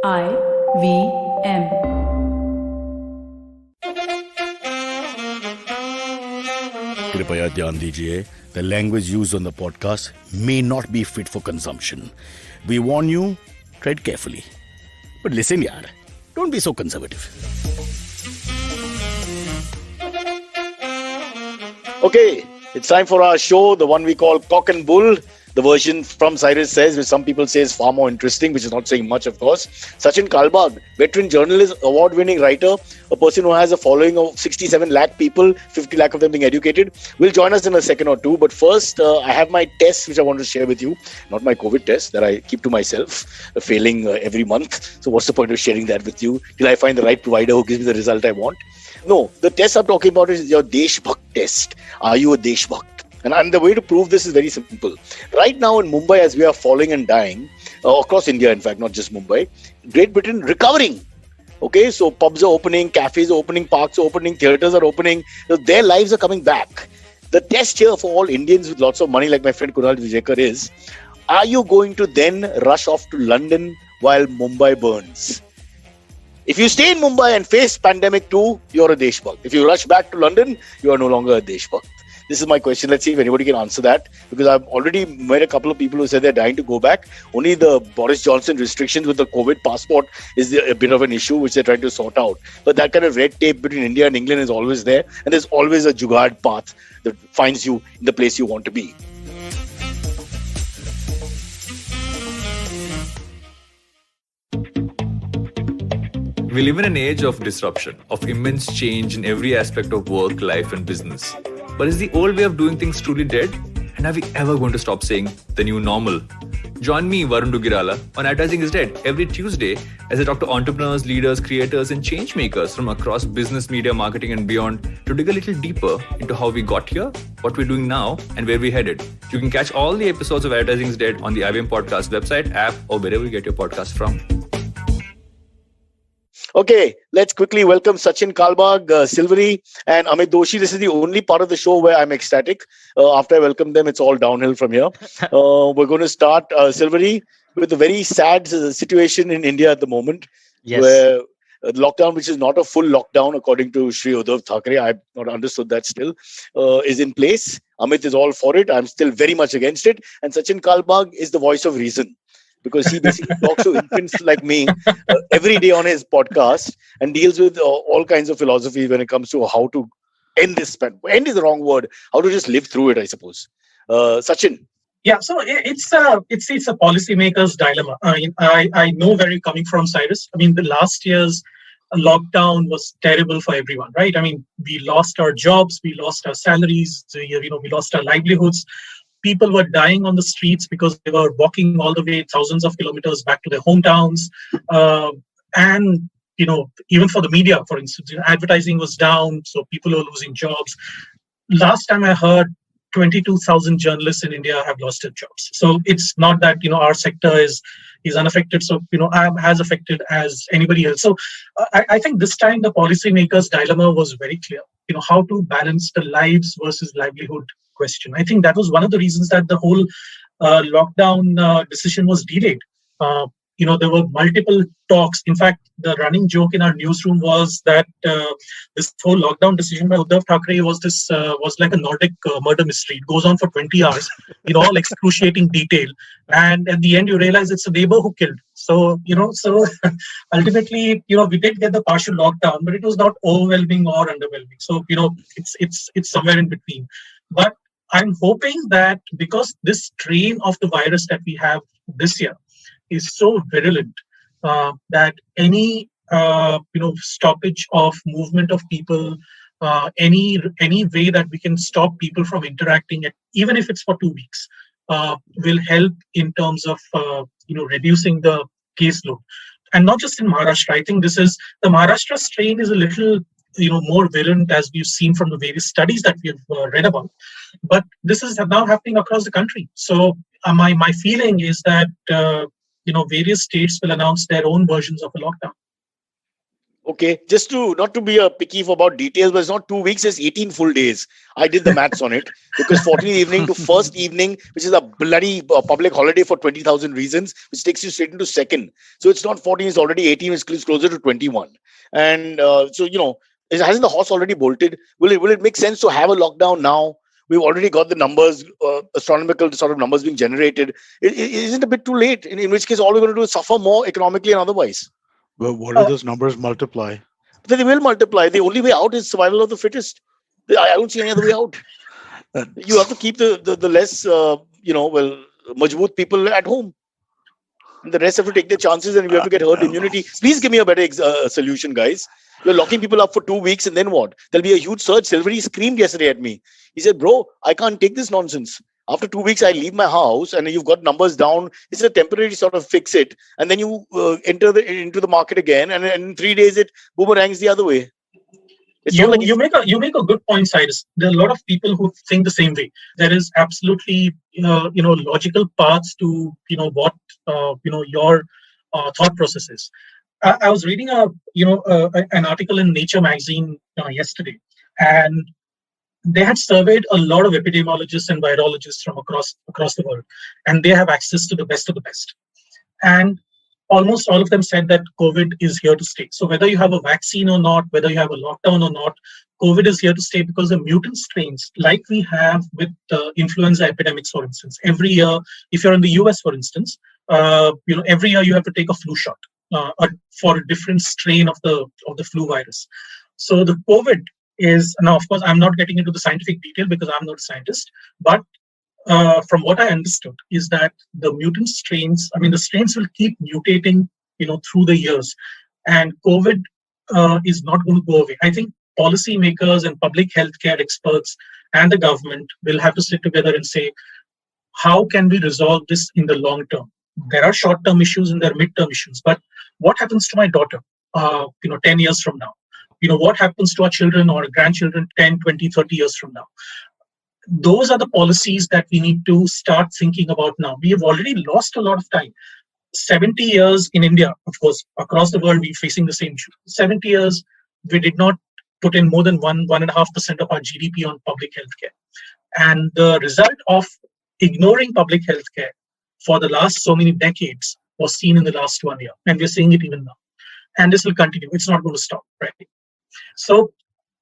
IVM. कृपया ध्यान दीजिए, the language used on the podcast may not be fit for consumption. We warn you, tread carefully. But listen, yaar, don't be so conservative. Okay, it's time for our show, the one we call Cock and Bull. The version from Cyrus Says, which some people say is far more interesting, which is not saying much, of course. Sachin Kalbag, veteran journalist, award-winning writer, a person who has a following of 67 lakh people, 50 lakh of them being educated, will join us in a second or two. But first, I have my test, which I want to share with you. Not my COVID test that I keep to myself, failing every month. So what's the point of sharing that with you till I find the right provider who gives me the result I want? No, the test I'm talking about is your Deshbhakt test. Are you a Deshbhakt? And the way to prove this is very simple. Right now in Mumbai, as we are falling and dying, across India, in fact, not just Mumbai, Great Britain recovering. Okay, so pubs are opening, cafes are opening, parks are opening, theatres are opening. So their lives are coming back. The test here for all Indians with lots of money, like my friend Kunal Vijayakar is, are you going to then rush off to London while Mumbai burns? If you stay in Mumbai and face pandemic too, you're a Deshbhakt. If you rush back to London, you are no longer a Deshbhakt. This is my question. Let's see if anybody can answer that, because I've already met a couple of people who said they're dying to go back. Only the Boris Johnson restrictions with the COVID passport is a bit of an issue, which they're trying to sort out. But that kind of red tape between India and England is always there. And there's always a jugaad path that finds you in the place you want to be. We live in an age of disruption, of immense change in every aspect of work, life, and business. But is the old way of doing things truly dead? And are we ever going to stop saying the new normal? Join me, Varun Dugirala, on Advertising is Dead every Tuesday as I talk to entrepreneurs, leaders, creators, and change makers from across business, media, marketing, and beyond to dig a little deeper into how we got here, what we're doing now, and where we're headed. You can catch all the episodes of Advertising is Dead on the IVM Podcast website, app, or wherever you get your podcast from. Okay, let's quickly welcome Sachin Kalbag, Silvery, and Amit Doshi. This is the only part of the show where I'm ecstatic. After I welcome them, it's all downhill from here. We're going to start, Silvery, with a very sad situation in India at the moment, where lockdown, which is not a full lockdown, according to Shri Uddhav Thackeray, I've not understood that still, is in place. Amit is all for it. I'm still very much against it. And Sachin Kalbag is the voice of reason, because he basically talks to infants like me every day on his podcast and deals with all kinds of philosophy when it comes to how to end this. End is the wrong word. How to just live through it, I suppose. Sachin. Yeah, so it's a policymaker's dilemma. I know where you're coming from, Cyrus. I mean, the last year's lockdown was terrible for everyone, right? I mean, we lost our jobs, we lost our salaries, we lost our livelihoods. People were dying on the streets because they were walking all the way thousands of kilometers back to their hometowns. And, even for the media, for instance, advertising was down, so people were losing jobs. Last time I heard, 22,000 journalists in India have lost their jobs. So it's not that, our sector is unaffected. So, I'm as affected as anybody else. So I think this time the policymakers' dilemma was very clear, how to balance the lives versus livelihood question. I think that was one of the reasons that the whole lockdown decision was delayed. There were multiple talks. In fact, the running joke in our newsroom was that this whole lockdown decision by Uddhav Thackeray was like a Nordic murder mystery. It goes on for 20 hours in all excruciating detail, and at the end you realize it's a neighbor who killed. So ultimately, we did get the partial lockdown, but it was not overwhelming or underwhelming. So it's somewhere in between. But I'm hoping that because this strain of the virus that we have this year is so virulent, that any stoppage of movement of people, any way that we can stop people from interacting, even if it's for 2 weeks, will help in terms of reducing the caseload. And not just in Maharashtra. I think the Maharashtra strain is a little more virulent, as we've seen from the various studies that we've read about. But this is now happening across the country. So my feeling is that various states will announce their own versions of a lockdown. Okay, just to not to be a picky for about details, but it's not 2 weeks, it's 18 full days. I did the maths on it because 14th evening to first evening, which is a bloody public holiday for 20,000 reasons, which takes you straight into second. So it's not 14, it's already 18, it's closer to 21. And so, hasn't the horse already bolted? Will it make sense to have a lockdown now? We've already got the numbers, astronomical sort of numbers being generated. Isn't it a bit too late? In which case, all we're going to do is suffer more economically and otherwise. Well, what do those numbers multiply? Then they will multiply. The only way out is survival of the fittest. I don't see any other way out. You have to keep the less, majboot people at home. And the rest have to take their chances and we have to get herd immunity. Please give me a better solution, guys. You're locking people up for 2 weeks and then what? There'll be a huge surge. Silvery screamed yesterday at me. He said, bro, I can't take this nonsense. After 2 weeks, I leave my house and you've got numbers down. It's a temporary sort of fix it. And then you enter into the market again. And in 3 days, it boomerangs the other way. You make a good point, Cyrus. There are a lot of people who think the same way. There is absolutely logical paths to what your thought process is. I was reading an article in Nature magazine yesterday, and they had surveyed a lot of epidemiologists and virologists from across the world, and they have access to the best of the best. And almost all of them said that COVID is here to stay. So whether you have a vaccine or not, whether you have a lockdown or not, COVID is here to stay because the mutant strains, like we have with influenza epidemics, for instance, every year, if you're in the US, for instance, every year you have to take a flu shot for a different strain of the flu virus. So the COVID is, now of course, I'm not getting into the scientific detail because I'm not a scientist, but from what I understood is that the mutant strains, the strains will keep mutating, through the years, and COVID is not going to go away. I think policymakers and public healthcare experts and the government will have to sit together and say, how can we resolve this in the long term? There are short-term issues and there are mid-term issues, but what happens to my daughter, 10 years from now? What happens to our children or grandchildren 10, 20, 30 years from now? Those are the policies that we need to start thinking about now. We have already lost a lot of time. 70 years in India, of course, across the world, we're facing the same issue. 70 years, we did not put in more than 1.5% of our GDP on public healthcare. And the result of ignoring public healthcare for the last so many decades was seen in the last 1 year. And we're seeing it even now. And this will continue. It's not going to stop, right? So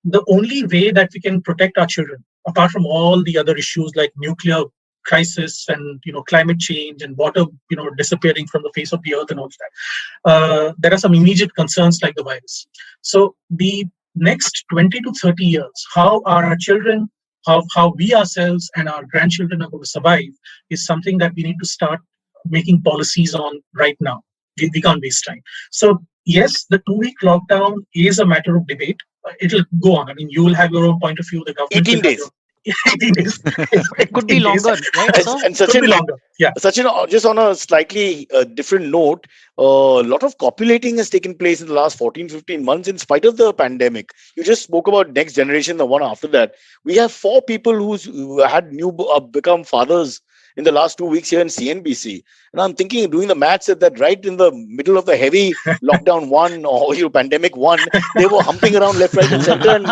the only way that we can protect our children, apart from all the other issues like nuclear crisis and climate change and water disappearing from the face of the earth and all that, there are some immediate concerns like the virus. So the next 20 to 30 years, how are our children, how we ourselves and our grandchildren are going to survive is something that we need to start making policies on right now. We can't waste time. So yes, the 2-week lockdown is a matter of debate. It'll go on. You will have your own point of view. The government 18 days. 18 days. It could be longer, right? And Sachin, yeah. Sachin, just on a slightly different note, a lot of copulating has taken place in the last 14, 15 months in spite of the pandemic. You just spoke about next generation, the one after that. We have 4 people who had become fathers in the last 2 weeks here in CNBC. And I'm thinking, doing the maths, that right in the middle of the heavy lockdown 1 or pandemic 1, they were humping around left, right, and center and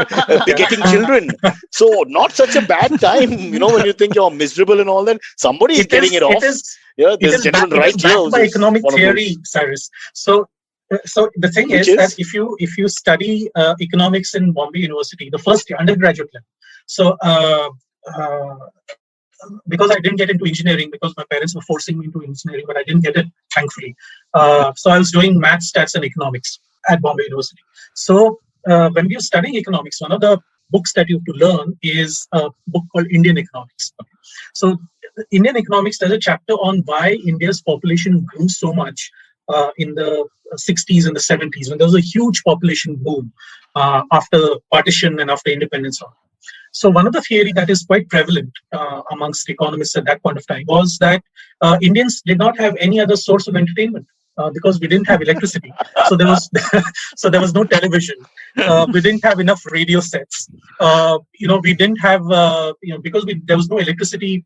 begetting children. So not such a bad time, when you think you're miserable and all that. Somebody is getting it off. There's general right here. By economic theory, Cyrus. So the thing is that if you study economics in Bombay University, the first year, undergraduate level, so because I didn't get into engineering because my parents were forcing me into engineering, but I didn't get it, thankfully. So I was doing maths, stats, and economics at Bombay University. So when we are studying economics, one of the books that you have to learn is a book called Indian Economics. So Indian Economics, there's a chapter on why India's population grew so much in the 60s and the 70s, when there was a huge population boom after partition and after independence. So one of the theory that is quite prevalent amongst economists at that point of time was that Indians did not have any other source of entertainment because we didn't have electricity. So there was no television. We didn't have enough radio sets. We didn't have because there was no electricity.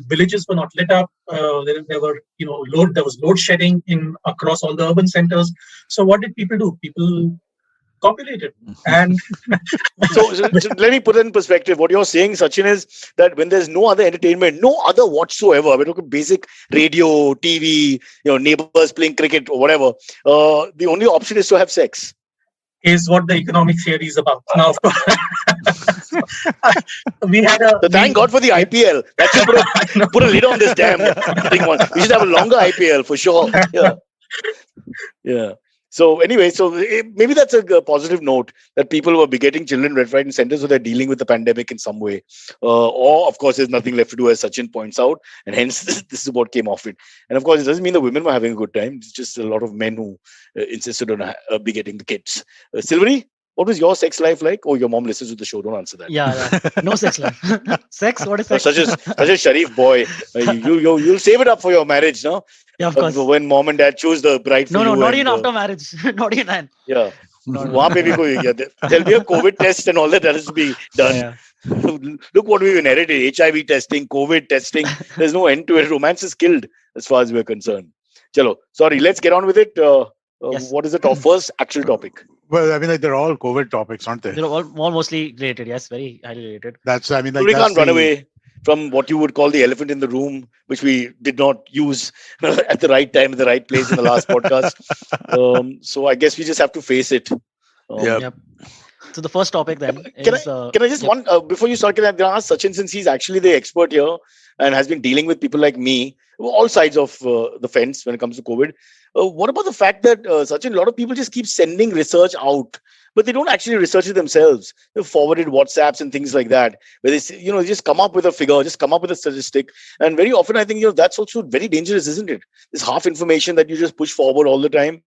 Villages were not lit up. There was load shedding across all the urban centers. So what did people do? People copulated. And So let me put it in perspective. What you're saying, Sachin, is that when there's no other entertainment, no other whatsoever, we're talking basic radio, TV, neighbors playing cricket or whatever, the only option is to have sex. is what the economic theory is about. Now, of course, we had a. So thank God for the IPL. That should put a lid on this damn thing. We should have a longer IPL for sure. Yeah. Yeah. So anyway, maybe that's a positive note that people who are begetting children left, right, and center, so they're dealing with the pandemic in some way. Or, of course, there's nothing left to do, as Sachin points out, and hence this is what came off it. And of course, it doesn't mean the women were having a good time. It's just a lot of men who insisted on begetting the kids. Silvery, what was your sex life like? Oh, your mom listens to the show. Don't answer that. Yeah. No sex life. Sex? What is sex? Such a Sharif boy. You'll save it up for your marriage, no? Yeah, of course. When mom and dad choose the bride for you. No, not even after marriage. Not even then. Yeah. There'll be a COVID test and all that has to be done. Yeah. Look what we've inherited. HIV testing, COVID testing. There's no end to it. Romance is killed as far as we're concerned. Chalo. Sorry, let's get on with it. Yes. What is the first actual topic? Well, I mean, like they're all COVID topics, aren't they? They're all mostly related. Yes, very highly related. That's, I mean, like We that's can't run away from what you would call the elephant in the room, which we did not use at the right time, in the right place in the last podcast. So I guess we just have to face it. Yep. So the first topic then Can is... I just before you start, can I ask Sachin, since he's actually the expert here and has been dealing with people like me, all sides of the fence when it comes to COVID. What about the fact that, Sachin, a lot of people just keep sending research out, but they don't actually research it themselves. They've forwarded WhatsApps and things like that, where they just come up with a figure, just come up with a statistic. And very often, I think, that's also very dangerous, isn't it? This half information that you just push forward all the time.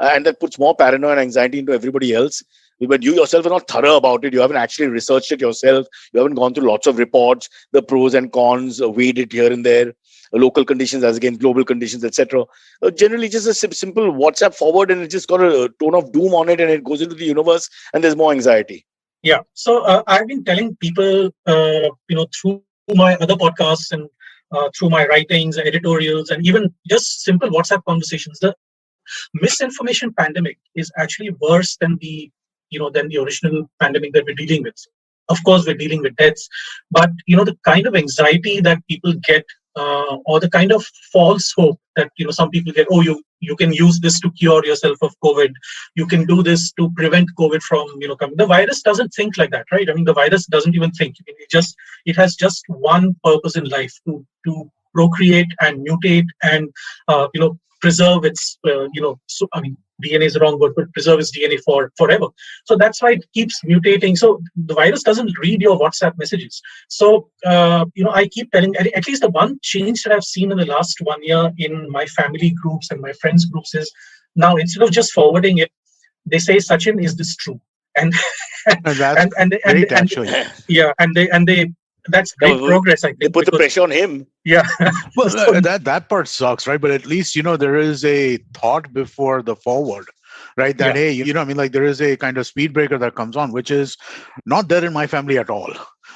And that puts more paranoia and anxiety into everybody else. But you yourself are not thorough about it. You haven't actually researched it yourself. You haven't gone through lots of reports, the pros and cons, weighed it here and there, local conditions as against global conditions, etc. Generally, just a simple WhatsApp forward, and it just got a tone of doom on it, and it goes into the universe, and there's more anxiety. Yeah. So I've been telling people, through my other podcasts and through my writings, editorials, and even just simple WhatsApp conversations, the misinformation pandemic is actually worse than the original pandemic that we're dealing with. Of course, we're dealing with deaths, but the kind of anxiety that people get, or the kind of false hope that some people get. Oh, you can use this to cure yourself of COVID. You can do this to prevent COVID from coming. The virus doesn't think like that, right? I mean, the virus doesn't even think. It has just one purpose in life: to procreate and mutate and preserve its DNA is the wrong word, but preserve its DNA for forever. So that's why it keeps mutating. So the virus doesn't read your WhatsApp messages. So I keep telling, at least the one change that I've seen in the last 1 year in my family groups and my friends groups is now, instead of just forwarding it, they say, "Sachin, is this true?" And that's great, actually. Yeah, and they that's great progress, I think. They put the pressure on him. Yeah. Well, that part sucks, right? But at least, there is a thought before the forward, right? That, hey, there is a kind of speed breaker that comes on, which is not there in my family at all,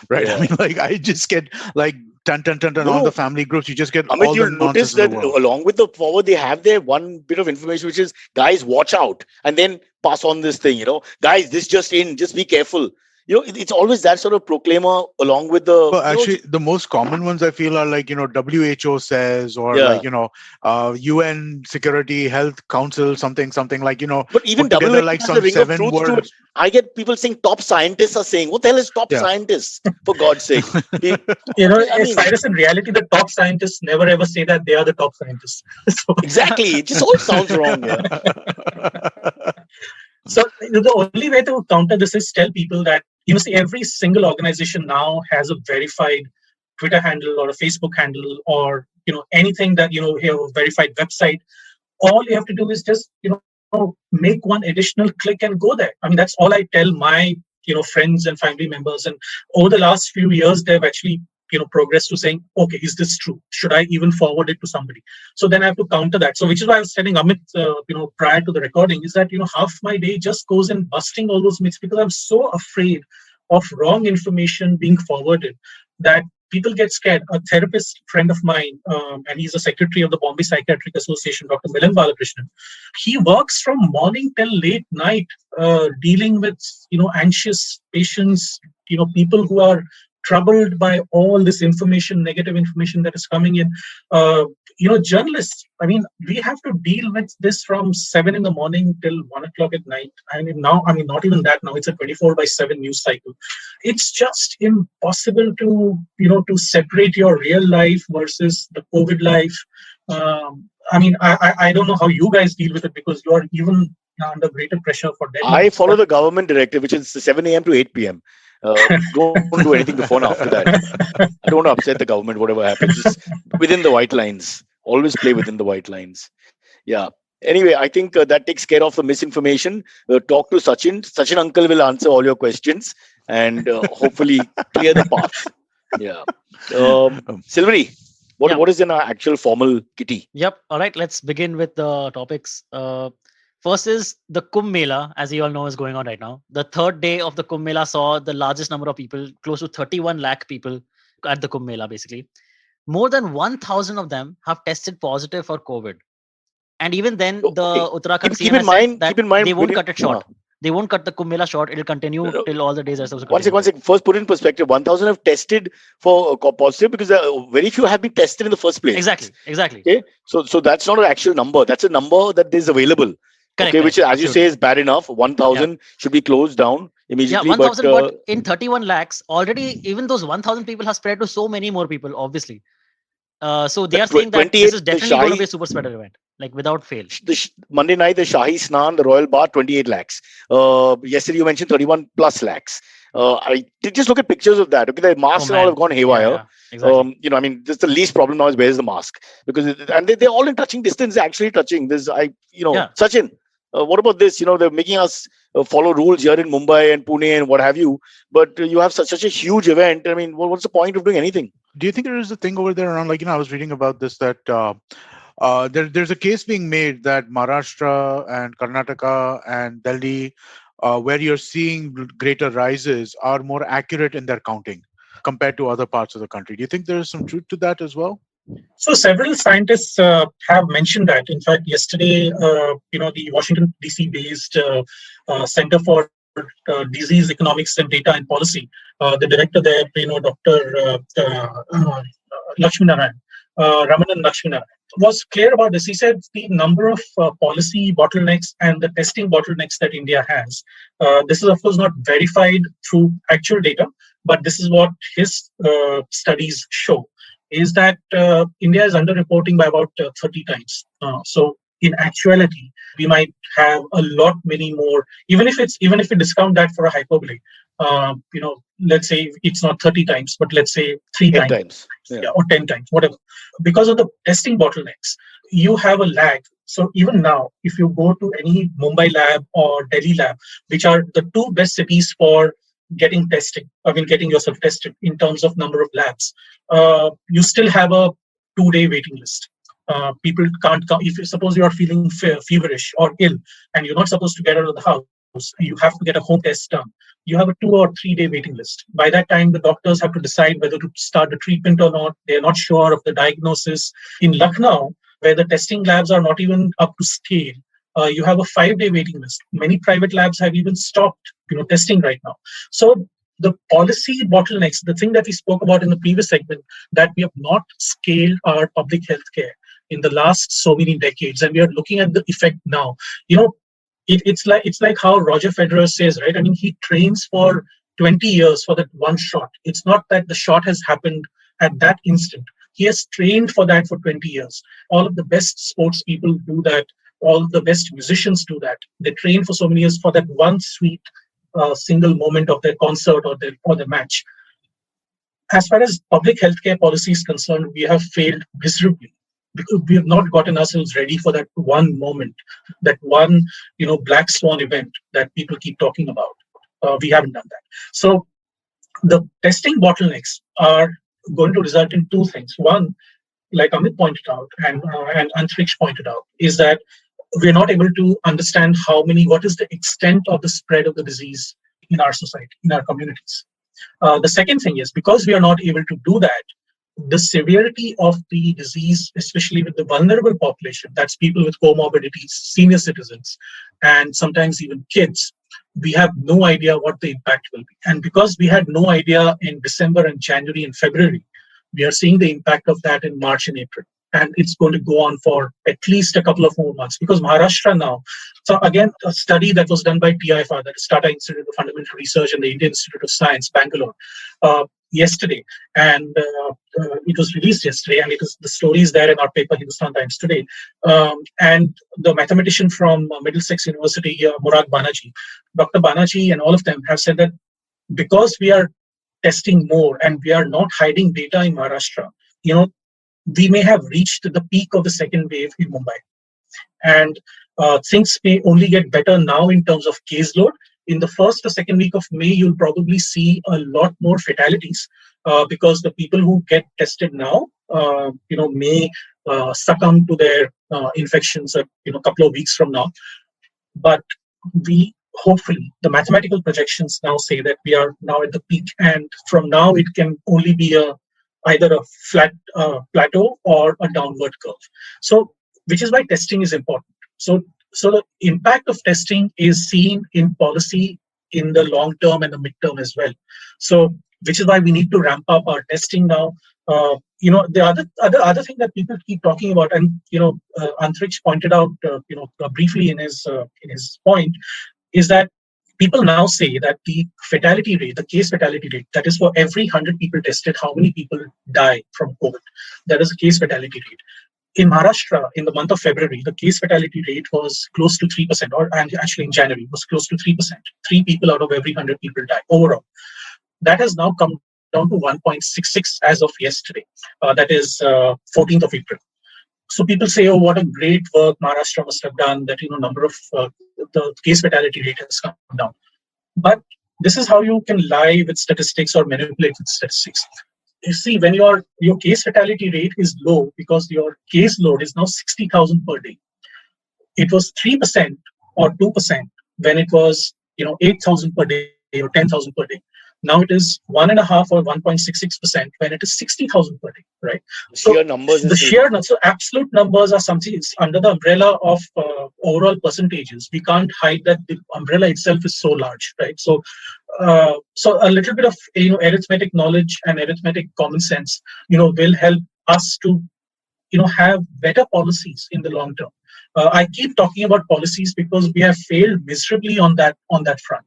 right? Yeah. I mean, I just get ton on the family groups. You just get Amit, all you'll the nonsense notice that in the world. along with the forward, they have their one bit of information, which is, guys, watch out, and then pass on this thing, guys, this just be careful. It's always that sort of proclaimer along with the... Well, actually, the most common ones I feel are WHO says, or UN Security Health Council, something like, But even put together WHO some has a ring of 7 truth to it. words. I get people saying top scientists are saying, what the hell is top scientists? For God's sake. Cyrus, in reality, the top scientists never ever say that they are the top scientists. Exactly. It just all sounds wrong. Yeah. So the only way to counter this is tell people that, every single organization now has a verified Twitter handle or a Facebook handle or, anything that, a verified website. All you have to do is just, make one additional click and go there. I mean, that's all I tell my, friends and family members. And over the last few years, they've actually, progressed to saying, okay, is this true? Should I even forward it to somebody? So then I have to counter that. So which is why I was telling Amit, prior to the recording, is that, half my day just goes in busting all those myths because I'm so afraid of wrong information being forwarded that people get scared. A therapist friend of mine, and he's a secretary of the Bombay Psychiatric Association, Dr. Milan Balakrishnan. He works from morning till late night, dealing with anxious patients, people who are troubled by all this information, negative information that is coming in. Journalists, we have to deal with this from 7 in the morning till 1 o'clock at night. Not even that now, it's a 24/7 news cycle. It's just impossible to separate your real life versus the COVID life. I don't know how you guys deal with it, because you are even under greater pressure for deadlines. I follow the government directive, which is 7 a.m. to 8 p.m. Don't do anything before and after that. I don't want to upset the government, whatever happens. Just within the white lines. Always play within the white lines. Yeah. Anyway, I think that takes care of the misinformation. Talk to Sachin. Sachin uncle will answer all your questions and hopefully clear the path. Yeah. Silvery, what is in our actual formal kitty? Yep. All right. Let's begin with the topics. First is the Kumbh Mela, as you all know, is going on right now. The third day of the Kumbh Mela saw the largest number of people, close to 31 lakh people at the Kumbh Mela, basically. More than 1,000 of them have tested positive for COVID. And even then, the Uttarakhand CM said that they won't cut it short. They won't cut the Kumbh Mela short. It'll continue till all the days are supposed to continue. One second. First, put in perspective. 1,000 have tested for positive because very few have been tested in the first place. Exactly. Okay, so that's not an actual number. That's a number that is available. Correct, which, as you say, is bad enough. 1,000 should be closed down immediately. Yeah, 1,000, but in 31 lakhs, already even those 1,000 people have spread to so many more people, obviously. So they are saying that this is definitely going to be a super spreader event, like without fail. Monday night, the Shahi Snan, the Royal Bath, 28 lakhs. Yesterday, you mentioned 31 plus lakhs. I did just look at pictures of that. Okay, the masks and all have gone haywire. Yeah, exactly. Just the least problem now is where is the mask, because they're all in touching distance. They're actually touching. Sachin, what about this? They're making us follow rules here in Mumbai and Pune and what have you. But you have such a huge event. What's the point of doing anything? Do you think there is a thing over there around, I was reading about this, that there's a case being made that Maharashtra and Karnataka and Delhi, where you're seeing greater rises, are more accurate in their counting compared to other parts of the country. Do you think there is some truth to that as well? So several scientists have mentioned that. In fact, yesterday, the Washington DC based Center for Disease Economics and Data and Policy, the director there, Dr. Ramanan Lakshminarayan, was clear about this. He said the number of policy bottlenecks and the testing bottlenecks that India has, this is of course not verified through actual data, but this is what his studies show, is that India is underreporting by about 30 times. So in actuality, we might have a lot many more, even if we discount that for a hyperbole, let's say it's not 30 times, but let's say 3 times. Or 10 times, whatever. Because of the testing bottlenecks, you have a lag. So even now, if you go to any Mumbai lab or Delhi lab, which are the two best cities for getting yourself tested in terms of number of labs, you still have a 2-day waiting list. People can't come. If suppose you are feeling feverish or ill and you're not supposed to get out of the house, you have to get a home test done. You have a 2 or 3 day waiting list. By that time, the doctors have to decide whether to start the treatment or not. They're not sure of the diagnosis. In Lucknow, where the testing labs are not even up to scale, you have a 5-day waiting list. Many private labs have even stopped, testing right now. So the policy bottlenecks, the thing that we spoke about in the previous segment, that we have not scaled our public health care in the last so many decades, and we are looking at the effect now. It's like how Roger Federer says, right? He trains for 20 years for that one shot. It's not that the shot has happened at that instant. He has trained for that for 20 years. All of the best sports people do that. All of the best musicians do that. They train for so many years for that one sweet single moment of their concert or their match. As far as public healthcare policy is concerned, we have failed miserably, because we have not gotten ourselves ready for that one moment, that one, black swan event that people keep talking about. We haven't done that. So the testing bottlenecks are going to result in two things. One, like Amit pointed out and Antriksh pointed out, is that we're not able to understand what is the extent of the spread of the disease in our society, in our communities. The second thing is, because we are not able to do that, the severity of the disease, especially with the vulnerable population, that's people with comorbidities, senior citizens, and sometimes even kids, we have no idea what the impact will be. And because we had no idea in December and January and February, we are seeing the impact of that in March and April. And it's going to go on for at least a couple of more months, because Maharashtra now, so again, a study that was done by TIFR, that is Tata Institute of Fundamental Research and the Indian Institute of Science, Bangalore, yesterday, and it was released yesterday, and the story is there in our paper, Hindustan Times today. And the mathematician from Middlesex University, Murad Banaji, Dr. Banaji, and all of them have said that because we are testing more and we are not hiding data in Maharashtra, we may have reached the peak of the second wave in Mumbai. And things may only get better now in terms of caseload. In the first or second week of May, you'll probably see a lot more fatalities because the people who get tested now, may succumb to their infections a couple of weeks from now. But hopefully, the mathematical projections now say that we are now at the peak, and from now it can only be either a flat plateau or a downward curve. So, which is why testing is important. So the impact of testing is seen in policy in the long term and the midterm as well. So, which is why we need to ramp up our testing now. The other thing that people keep talking about, and Antriksh pointed out, briefly in his point, is that people now say that the fatality rate, the case fatality rate, that is for every 100 people tested, how many people die from COVID? That is a case fatality rate. In Maharashtra, in the month of February, the case fatality rate was close to 3%, and actually in January, it was close to 3%. 3 people out of every 100 people die overall. That has now come down to 1.66 as of yesterday. That is 14th of April. So people say, oh, what a great work Maharashtra must have done, that, number of the case fatality rate has come down. But this is how you can lie with statistics or manipulate with statistics. You see, when your case fatality rate is low because your case load is now 60,000 per day. It was 3% or 2% when it was 8,000 per day or 10,000 per day. Now it is 1.5 or 1.66% when it is 60,000 per day, right? So sheer numbers. So absolute numbers are something under the umbrella of overall percentages. We can't hide that the umbrella itself is so large, right? So a little bit of arithmetic knowledge and arithmetic common sense, will help us to have better policies in the long term. I keep talking about policies because we have failed miserably on that front.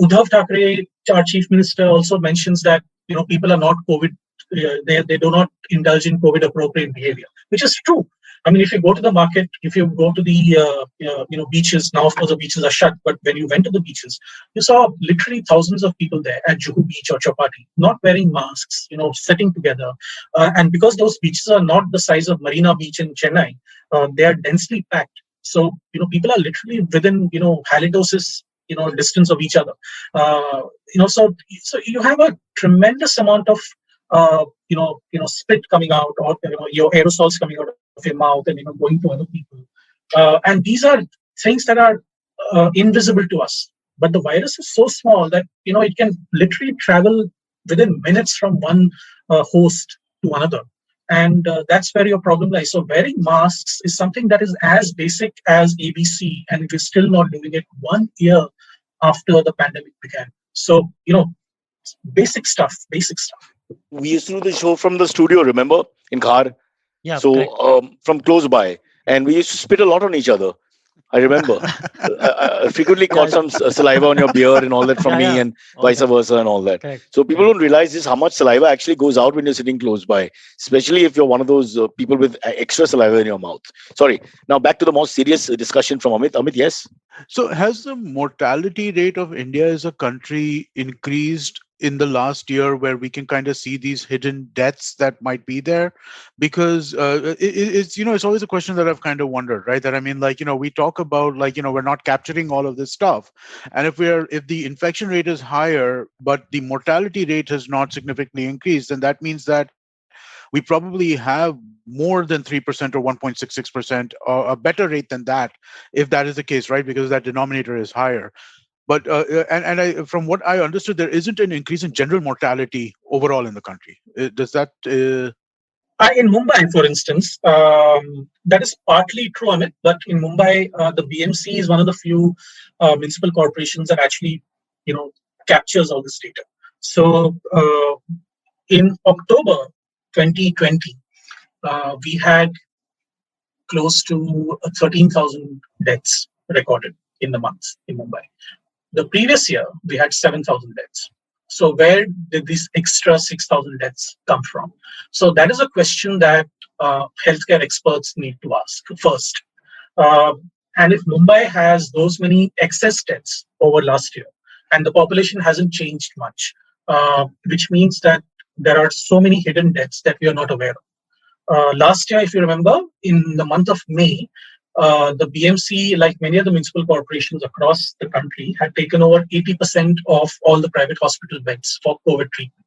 Uddhav Thackeray, our chief minister, also mentions that people are not COVID. They do not indulge in COVID appropriate behavior, which is true. I mean, if you go to the market, if you go to the beaches, now of course the beaches are shut, but when you went to the beaches, you saw literally thousands of people there at Juhu Beach or Chowpatty, not wearing masks, sitting together, and because those beaches are not the size of Marina Beach in Chennai, they are densely packed. So people are literally within halitosis distance of each other. So you have a tremendous amount of spit coming out, or your aerosols coming out of your mouth and going to other people. And these are things that are invisible to us. But the virus is so small that it can literally travel within minutes from one host to another. And that's where your problem lies. So wearing masks is something that is as basic as ABC, and we're still not doing it 1 year after the pandemic began. So, basic stuff. We used to do the show from the studio, remember, in Khar? Yeah. So from close by, and we used to spit a lot on each other. I remember. I frequently caught some saliva on your beard and all that from me, and vice versa and all that. Correct. So people don't realize this, how much saliva actually goes out when you're sitting close by, especially if you're one of those people with extra saliva in your mouth. Sorry. Now back to the more serious discussion from Amit. Amit, yes? So has the mortality rate of India as a country increased in the last year, where we can kind of see these hidden deaths that might be there? Because it's always a question that I've kind of wondered, right? That I mean, we talk about we're not capturing all of this stuff, and if the infection rate is higher but the mortality rate has not significantly increased, then that means that we probably have more than 3% or 1.66%, a better rate than that, if that is the case, right? Because that denominator is higher. But from what I understood, there isn't an increase in general mortality overall in the country. Does that? In Mumbai, for instance, that is partly true, Amit. But in Mumbai, the BMC is one of the few municipal corporations that actually, captures all this data. So in October 2020, we had close to 13,000 deaths recorded in the month in Mumbai. The previous year, we had 7,000 deaths. So where did these extra 6,000 deaths come from? So that is a question that healthcare experts need to ask first. And if Mumbai has those many excess deaths over last year, and the population hasn't changed much, which means that there are so many hidden deaths that we are not aware of. Last year, if you remember, in the month of May, the BMC, like many other municipal corporations across the country, had taken over 80% of all the private hospital beds for COVID treatment.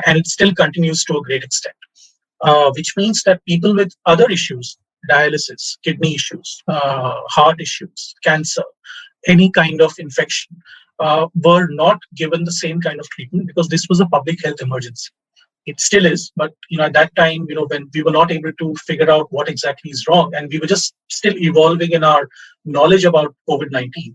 And it still continues to a great extent, which means that people with other issues, dialysis, kidney issues, heart issues, cancer, any kind of infection, were not given the same kind of treatment because this was a public health emergency. It still is, but at that time, when we were not able to figure out what exactly is wrong, and we were just still evolving in our knowledge about COVID-19,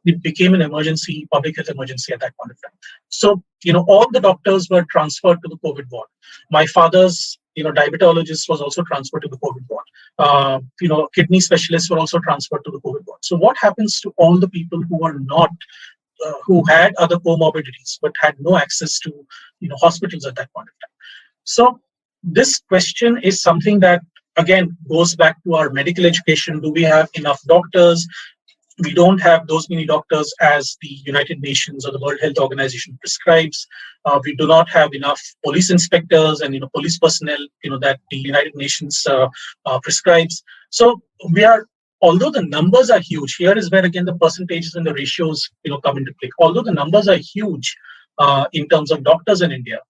it became an emergency, public health emergency at that point of time. So, all the doctors were transferred to the COVID ward. My father's, diabetologist was also transferred to the COVID ward. Kidney specialists were also transferred to the COVID ward. So, what happens to all the people who are not who had other comorbidities but had no access to hospitals at that point of time? So this question is something that again goes back to our medical education. Do we have enough doctors? We don't have those many doctors as the United Nations or the World Health Organization prescribes. We do not have enough police inspectors and police personnel that the United Nations prescribes. So we are, although the numbers are huge, here is where again the percentages and the ratios come into play. Although the numbers are huge in terms of doctors in India,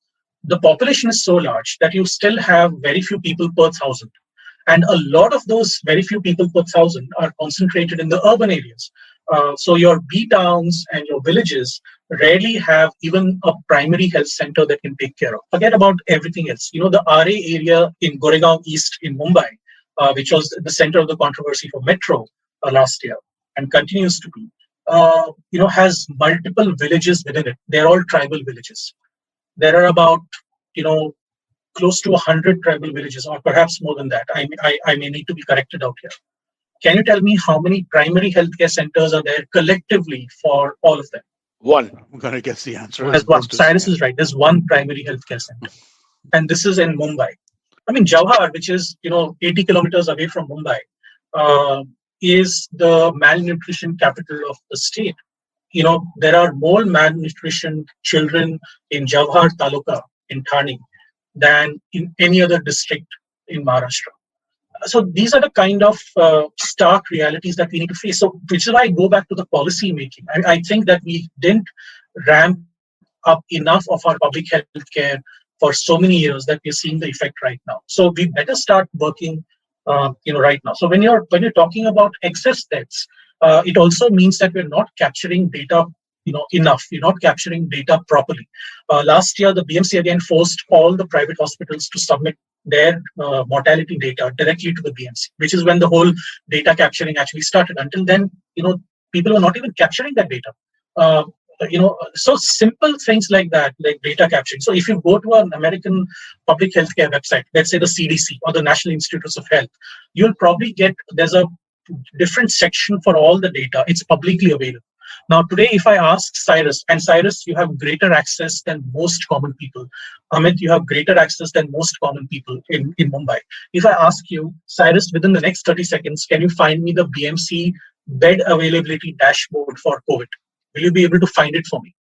the population is so large that you still have very few people per thousand. And a lot of those very few people per thousand are concentrated in the urban areas. So your B towns and your villages rarely have even a primary health center that can take care of. Forget about everything else. The RA area in Goregaon East in Mumbai, which was the center of the controversy for Metro last year and continues to be, has multiple villages within it. They're all tribal villages. There are about, close to 100 tribal villages, or perhaps more than that. I may need to be corrected out here. Can you tell me how many primary healthcare centers are there collectively for all of them? One. I'm going to guess the answer. There's one. Cyrus is right. There's one primary healthcare center. And this is in Mumbai. I mean, Jawhar, which is 80 kilometers away from Mumbai, is the malnutrition capital of the state. There are more malnutrition children in Jawhar Taluka in Thane than in any other district in Maharashtra. So these are the kind of stark realities that we need to face. So which is why I go back to the policy making. I think that we didn't ramp up enough of our public health care for so many years that we're seeing the effect right now. So we better start working, right now. So when you're talking about excess deaths, it also means that we're not capturing data, enough. We're not capturing data properly. Last year, the BMC again forced all the private hospitals to submit their mortality data directly to the BMC, which is when the whole data capturing actually started. Until then, people were not even capturing that data. So simple things like that, like data capturing. So if you go to an American public healthcare website, let's say the CDC or the National Institutes of Health, you'll probably there's a different section for all the data. It's publicly available. Now, today, if I ask Cyrus, and Cyrus, you have greater access than most common people. Amit, you have greater access than most common people in Mumbai. If I ask you, Cyrus, within the next 30 seconds, can you find me the BMC bed availability dashboard for COVID? Will you be able to find it for me?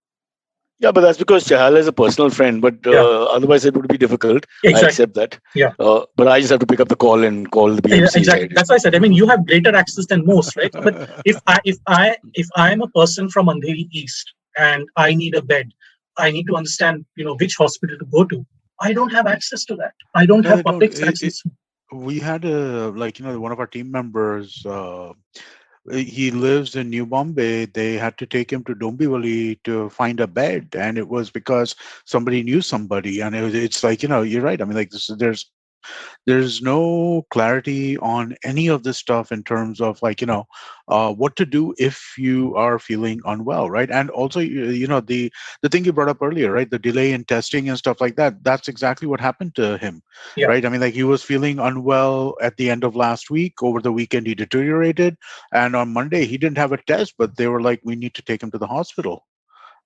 Yeah, but that's because Chahal is a personal friend, but otherwise it would be difficult. Exactly. I accept that. Yeah. But I just have to pick up the call and call the BMC. Exactly. That's why I said, I mean, you have greater access than most, right? But if I am a person from Andheri East and I need a bed, I need to understand, which hospital to go to. I don't have access to that. I don't have public access. We had one of our team members he lives in New Bombay. They had to take him to Dombivli to find a bed, and it was because somebody knew somebody. And it's like, you're right. I mean, like, there's no clarity on any of this stuff in terms of, like, what to do if you are feeling unwell, right? And also, the thing you brought up earlier, right, the delay in testing and stuff like that, that's exactly what happened to him. Yeah. Right? I mean, like, he was feeling unwell at the end of last week. Over the weekend he deteriorated, and on Monday he didn't have a test, but they were like, we need to take him to the hospital.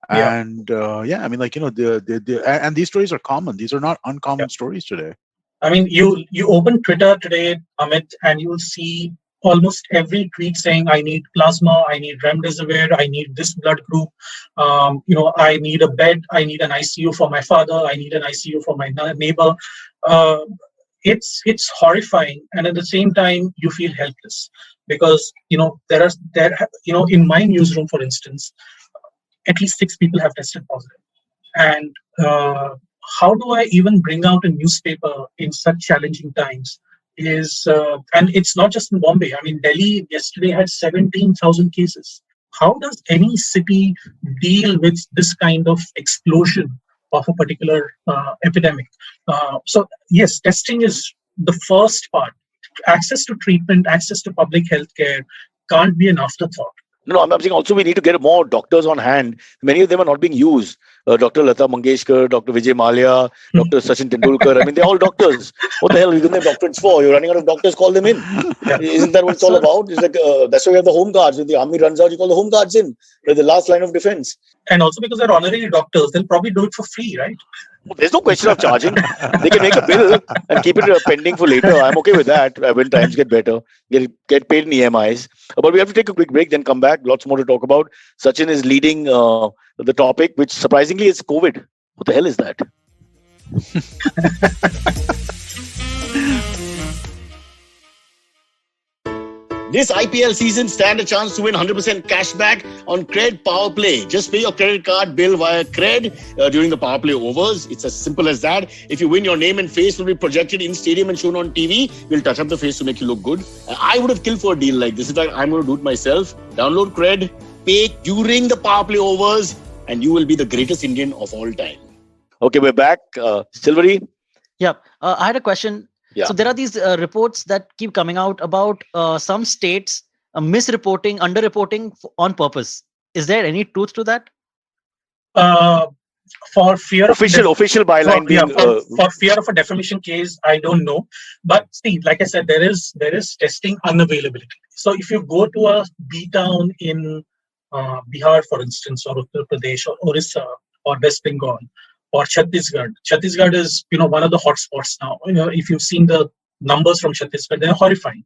Yeah. And yeah, I mean, like, and these stories are common. These are not uncommon stories today. I mean, you open Twitter today, Amit, and you will see almost every tweet saying, "I need plasma, I need remdesivir, I need this blood group, I need a bed, I need an ICU for my father, I need an ICU for my neighbor." Uh, it's horrifying, and at the same time, you feel helpless because in my newsroom, for instance, at least 6 people have tested positive, and how do I even bring out a newspaper in such challenging times? And it's not just in Bombay. I mean, Delhi yesterday had 17,000 cases. How does any city deal with this kind of explosion of a particular epidemic? So yes, testing is the first part. Access to treatment, access to public health care can't be an afterthought. No, I'm saying also we need to get more doctors on hand. Many of them are not being used. Dr. Lata Mangeshkar, Dr. Vijay Mallya, Dr. Sachin Tendulkar. I mean, they're all doctors. What the hell are you giving them doctorates for? You're running out of doctors, call them in. Isn't that what it's all about? It's like, that's why we have the home guards. When the army runs out, you call the home guards in. They're the last line of defense. And also because they're honorary doctors, they'll probably do it for free, right? There's no question of charging. They can make a bill and keep it pending for later. I'm okay with that when times get better. Get paid in EMIs. But we have to take a quick break, then come back. Lots more to talk about. Sachin is leading the topic, which surprisingly is COVID. What the hell is that? This IPL season, stand a chance to win 100% cashback on Cred Power Play. Just pay your credit card bill via Cred during the Power Play overs. It's as simple as that. If you win, your name and face will be projected in stadium and shown on TV. We'll touch up the face to make you look good. I would have killed for a deal like this. In fact, I'm going to do it myself. Download Cred, pay during the Power Play overs, and you will be the greatest Indian of all time. Okay, we're back. Silvery? Yeah, I had a question. Yeah. So there are these reports that keep coming out about some states misreporting, underreporting on purpose. Is there any truth to that? For fear official byline for fear of a defamation case, I don't know. But see, like I said, there is testing unavailability. So if you go to a B town in Bihar, for instance, or Uttar Pradesh, or Orissa, or West Bengal, or Chhattisgarh. Chhattisgarh is, one of the hotspots now. If you've seen the numbers from Chhattisgarh, they're horrifying.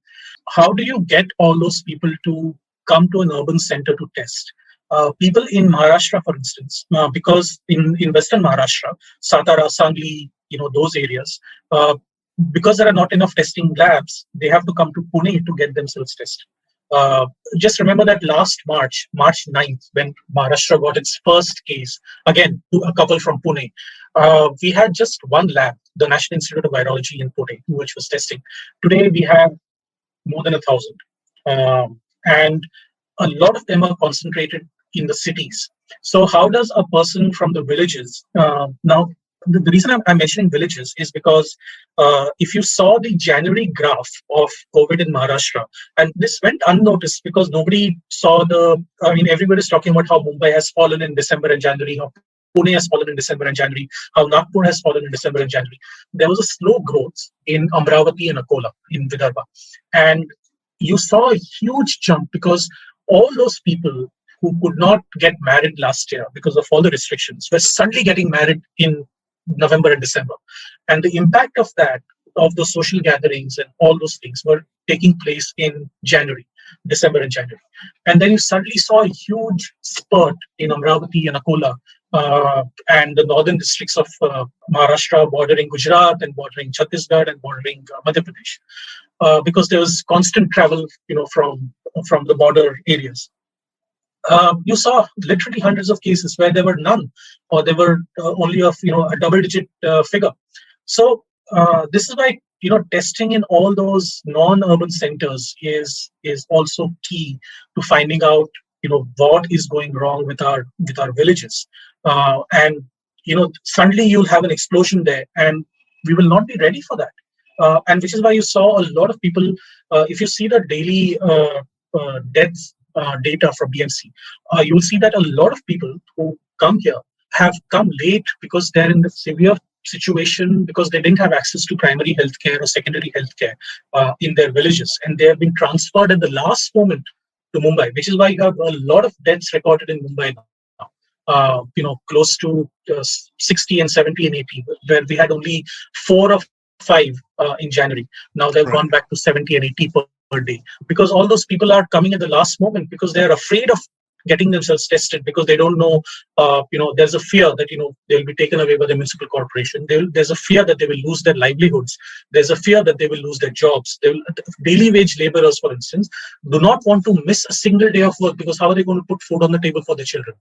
How do you get all those people to come to an urban center to test? People in Maharashtra, for instance, because in Western Maharashtra, Satara, Sangli, those areas, because there are not enough testing labs, they have to come to Pune to get themselves tested. Just remember that last March 9th, when Maharashtra got its first case, again, a couple from Pune, we had just one lab, the National Institute of Virology in Pune, which was testing. Today, we have more than 1,000. And a lot of them are concentrated in the cities. So how does a person from the villages, now, the reason I'm mentioning villages is because if you saw the January graph of COVID in Maharashtra, and this went unnoticed because nobody saw everybody's talking about how Mumbai has fallen in December and January, how Pune has fallen in December and January, how Nagpur has fallen in December and January. There was a slow growth in Amravati and Akola in Vidarbha. And you saw a huge jump because all those people who could not get married last year because of all the restrictions were suddenly getting married in November and December. And the impact of that, of the social gatherings and all those things were taking place in December and January. And then you suddenly saw a huge spurt in Amravati and Akola and the northern districts of Maharashtra bordering Gujarat and bordering Chhattisgarh and bordering Madhya Pradesh because there was constant travel, from the border areas. You saw literally hundreds of cases where there were none, or there were only a double-digit figure. So this is why testing in all those non-urban centers is also key to finding out what is going wrong with our villages, and suddenly you'll have an explosion there, and we will not be ready for that. And which is why you saw a lot of people. If you see the daily deaths data from BMC, you'll see that a lot of people who come here have come late because they're in the severe situation because they didn't have access to primary healthcare or secondary healthcare in their villages, and they have been transferred at the last moment to Mumbai, which is why you have a lot of deaths recorded in Mumbai now. Close to 60 and 70 and 80, where we had only 4 or 5 in January. Now they've gone back to 70 and 80 per day, because all those people are coming at the last moment because they're afraid of getting themselves tested, because they don't know, there's a fear that, they'll be taken away by the municipal corporation. There's a fear that they will lose their livelihoods. There's a fear that they will lose their jobs. Daily wage laborers, for instance, do not want to miss a single day of work, because how are they going to put food on the table for their children?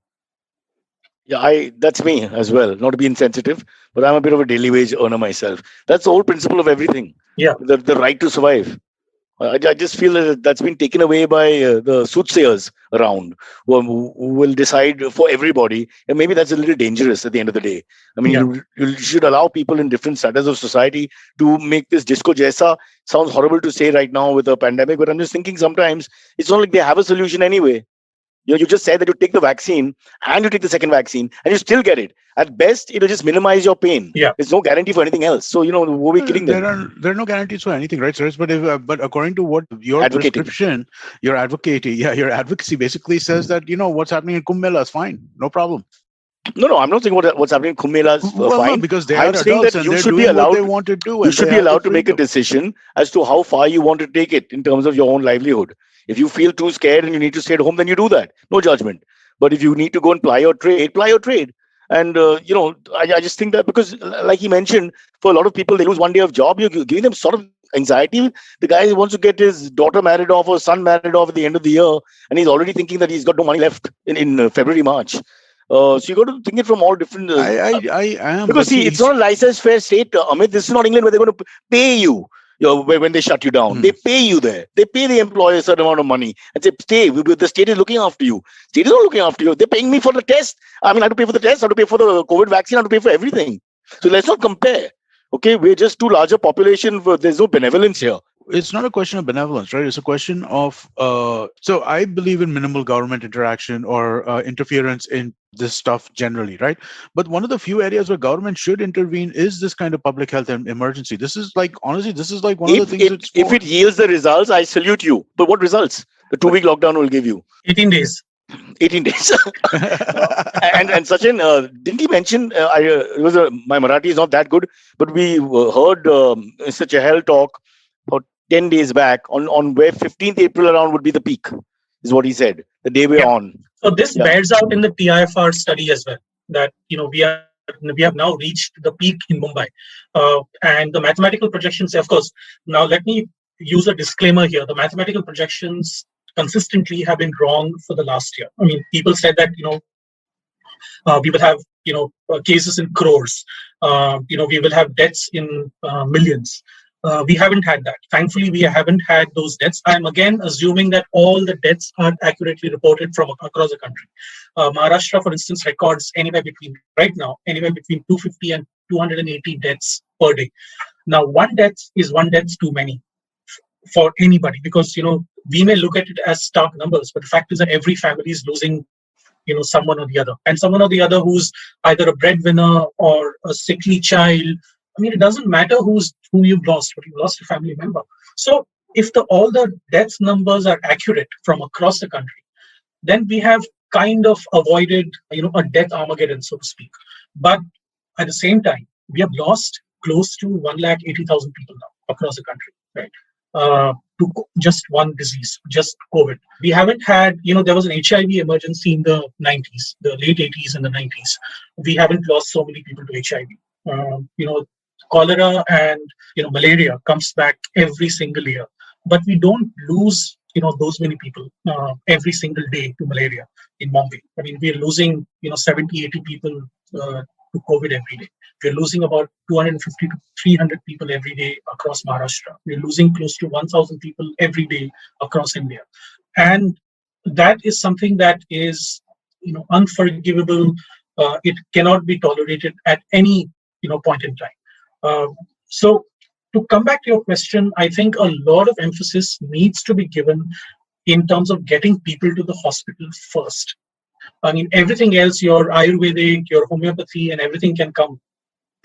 Yeah, that's me as well. Not to be insensitive, but I'm a bit of a daily wage earner myself. That's the whole principle of everything. Yeah. The right to survive. I just feel that that's been taken away by the soothsayers around who will decide for everybody. And maybe that's a little dangerous at the end of the day. I mean, you should allow people in different status of society to make this disco jaisa. Sounds horrible to say right now with a pandemic, but I'm just thinking sometimes it's not like they have a solution anyway. You just said that you take the vaccine and you take the second vaccine and you still get it. At best, it'll just minimize your pain. Yeah. There's no guarantee for anything else. So, what are we kidding them? There are no guarantees for anything, right, sir? But according to what your prescription, your advocacy basically says that, what's happening in Kumbh Mela is fine. No problem. No, I'm not saying what's happening in Kumbh Mela is fine. No, because they are adults and they're doing what they want to do. You should be allowed to make a decision as to how far you want to take it in terms of your own livelihood. If you feel too scared and you need to stay at home, then you do that. No judgment. But if you need to go and ply your trade. And, I just think that because, like he mentioned, for a lot of people, they lose one day of job. You're giving them sort of anxiety. The guy wants to get his daughter married off or son married off at the end of the year, and he's already thinking that he's got no money left in February, March. So you got to think it from all different. I am because see, it's not a licensed fair state, Amit. This is not England where they're going to pay you. When they shut you down, they pay you there. They pay the employer a certain amount of money and say, "Stay." The state is looking after you. State is not looking after you. They're paying me for the test. I mean, I have to pay for the test. I have to pay for the COVID vaccine. I have to pay for everything. So let's not compare. Okay, we're just too large a population. There's no benevolence here. It's not a question of benevolence, right? It's a question of, so I believe in minimal government interaction or interference in this stuff generally, right? But one of the few areas where government should intervene is this kind of public health emergency. This is like, honestly, this is like one of the things. If it yields the results, I salute you. But what results? The 2-week lockdown will give you 18 days. 18 days. and Sachin, didn't he mention, my Marathi is not that good, but we heard Mr. Chahal talk about 10 days back on where 15th April around would be the peak, is what he said, the day we're on. So this bears out in the TIFR study as well, that, we have now reached the peak in Mumbai. And the mathematical projections, of course, now let me use a disclaimer here. The mathematical projections consistently have been wrong for the last year. I mean, people said that, we will have, cases in crores. We will have deaths in millions. We haven't had that. Thankfully, we haven't had those deaths. I'm again assuming that all the deaths are accurately reported from across the country. Maharashtra, for instance, records right now anywhere between 250 and 280 deaths per day. Now, one death is one death too many for anybody, because, we may look at it as stark numbers, but the fact is that every family is losing, someone or the other, and someone or the other who's either a breadwinner or a sickly child. I mean, it doesn't matter who you've lost, but you've lost a family member. So if all the death numbers are accurate from across the country, then we have kind of avoided, a death Armageddon, so to speak. But at the same time, we have lost close to 180,000 people now across the country, right? To just one disease, just COVID. We haven't had, there was an HIV emergency in the 90s, the late 80s and the 90s. We haven't lost so many people to HIV. Cholera and malaria comes back every single year, but we don't lose those many people every single day to malaria in Mumbai. I mean, we're losing 70-80 people to COVID every day. We're losing about 250 to 300 people every day across Maharashtra. We're losing close to 1,000 people every day across India. And that is something that is, unforgivable. It cannot be tolerated at any, point in time. So to come back to your question, I think a lot of emphasis needs to be given in terms of getting people to the hospital first. I mean, everything else, your Ayurvedic, your homeopathy, and everything can come.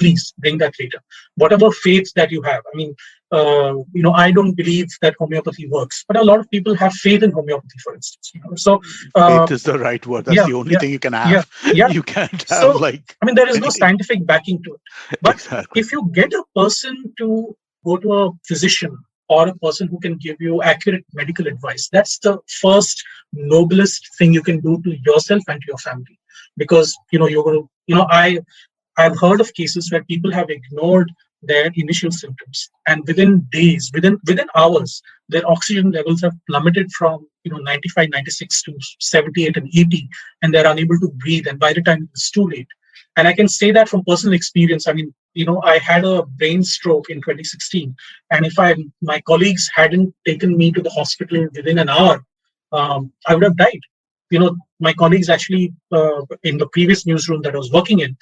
Please bring that later. Whatever faith that you have. I mean, I don't believe that homeopathy works, but a lot of people have faith in homeopathy, for instance. So Faith is the right word. That's the only thing you can have. Yeah. You can't have So, I mean, there is no scientific backing to it. But exactly. if you get a person to go to a physician or a person who can give you accurate medical advice, that's the first noblest thing you can do to yourself and to your family. Because, you're going to, I've heard of cases where people have ignored their initial symptoms, and within days, within hours, their oxygen levels have plummeted from 95, 96 to 78 and 80, and they're unable to breathe. And by the time it's too late, and I can say that from personal experience. I mean, I had a brain stroke in 2016, and if my colleagues hadn't taken me to the hospital within an hour, I would have died. My colleagues actually in the previous newsroom that I was working in,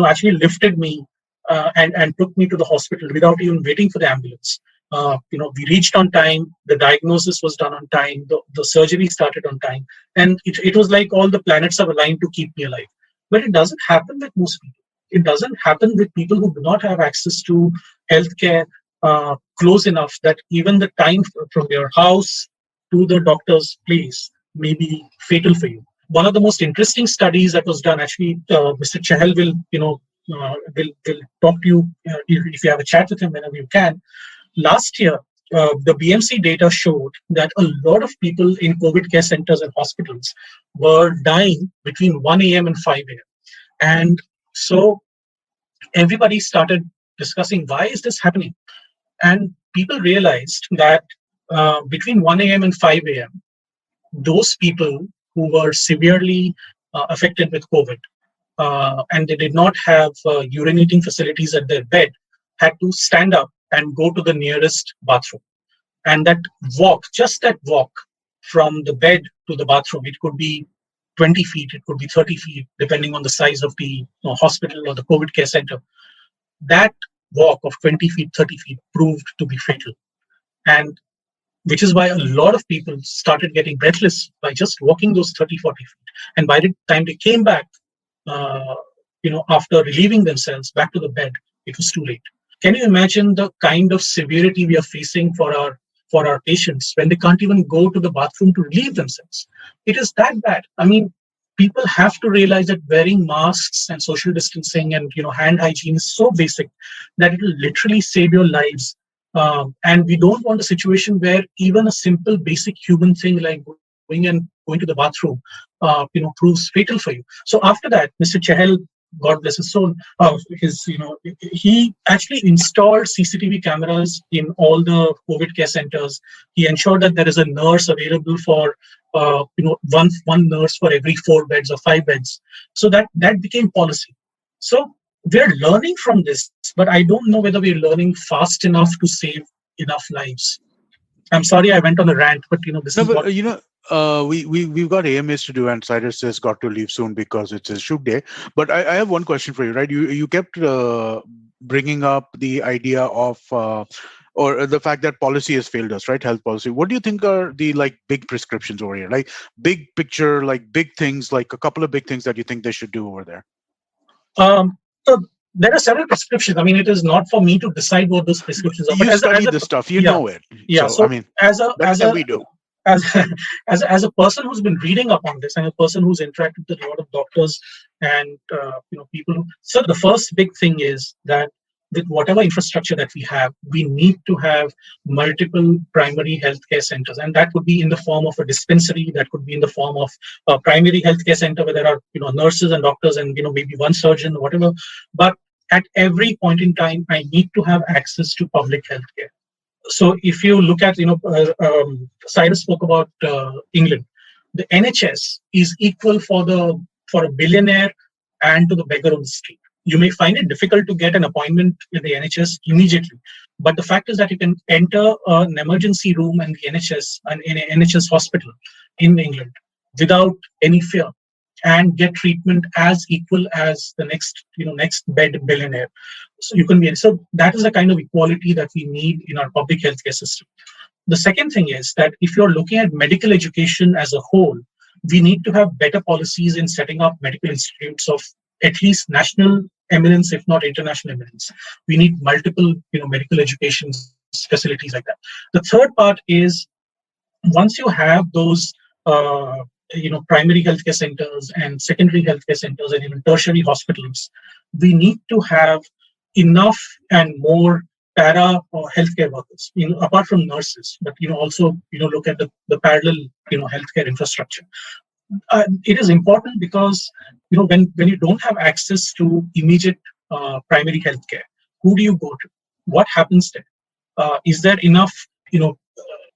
actually lifted me and took me to the hospital without even waiting for the ambulance. We reached on time. The diagnosis was done on time. The surgery started on time, and it was like all the planets are aligned to keep me alive. But it doesn't happen with most people. It doesn't happen with people who do not have access to healthcare close enough that even the time from your house to the doctor's place may be fatal for you. One of the most interesting studies that was done, actually, Mr. Chahal will, will talk to you if you have a chat with him whenever you can. Last year, the BMC data showed that a lot of people in COVID care centers and hospitals were dying between 1 a.m. and 5 a.m. And so everybody started discussing, why is this happening? And people realized that between 1 a.m. and 5 a.m., those people who were severely affected with COVID and they did not have urinating facilities at their bed had to stand up and go to the nearest bathroom. And that walk, just that walk from the bed to the bathroom, it could be 20 feet, it could be 30 feet, depending on the size of the hospital or the COVID care center. That walk of 20 feet, 30 feet proved to be fatal. And which is why a lot of people started getting breathless by just walking those 30, 40 feet. And by the time they came back, after relieving themselves back to the bed, it was too late. Can you imagine the kind of severity we are facing for our patients when they can't even go to the bathroom to relieve themselves? It is that bad. I mean, people have to realize that wearing masks and social distancing and hand hygiene is so basic that it will literally save your lives. And we don't want a situation where even a simple basic human thing like going to the bathroom proves fatal for you. So after that, Mr. Chahal, God bless his soul, he actually installed CCTV cameras in all the COVID care centers. He ensured that there is a nurse available for one nurse for every 4 beds or 5 beds. So that became policy. So we're learning from this, but I don't know whether we're learning fast enough to save enough lives. I'm sorry I went on a rant, but this is what... we've got AMAs to do, and Cyrus has got to leave soon because it's his shoot day. But I have one question for you, right? You kept bringing up the idea of or the fact that policy has failed us, right? Health policy. What do you think are the big prescriptions over here? Like big picture, like big things, like a couple of big things that you think they should do over there? So there are several prescriptions. I mean, it is not for me to decide what those prescriptions are. You study this stuff, you know it. Yeah. So I mean, we do. As a person who's been reading up on this and a person who's interacted with a lot of doctors and people, so the first big thing is that with whatever infrastructure that we have, we need to have multiple primary healthcare centers, and that could be in the form of a dispensary, that could be in the form of a primary healthcare center where there are nurses and doctors and maybe one surgeon or whatever. But at every point in time, I need to have access to public healthcare. So if you look at Cyrus spoke about England, the NHS is equal for a billionaire and to the beggar on the street. You may find it difficult to get an appointment with the NHS immediately. But the fact is that you can enter an emergency room in the NHS and in an NHS hospital in England without any fear and get treatment as equal as the next bed billionaire. So that is the kind of equality that we need in our public healthcare system. The second thing is that if you're looking at medical education as a whole, we need to have better policies in setting up medical institutes of at least national eminence, if not international eminence. We need multiple, medical education facilities like that. The third part is once you have those, primary healthcare centers and secondary healthcare centers and even tertiary hospitals, we need to have enough and more para or healthcare workers, apart from nurses, but also look at the parallel healthcare infrastructure. It is important because when you don't have access to immediate primary healthcare, who do you go to? What happens there? Is there enough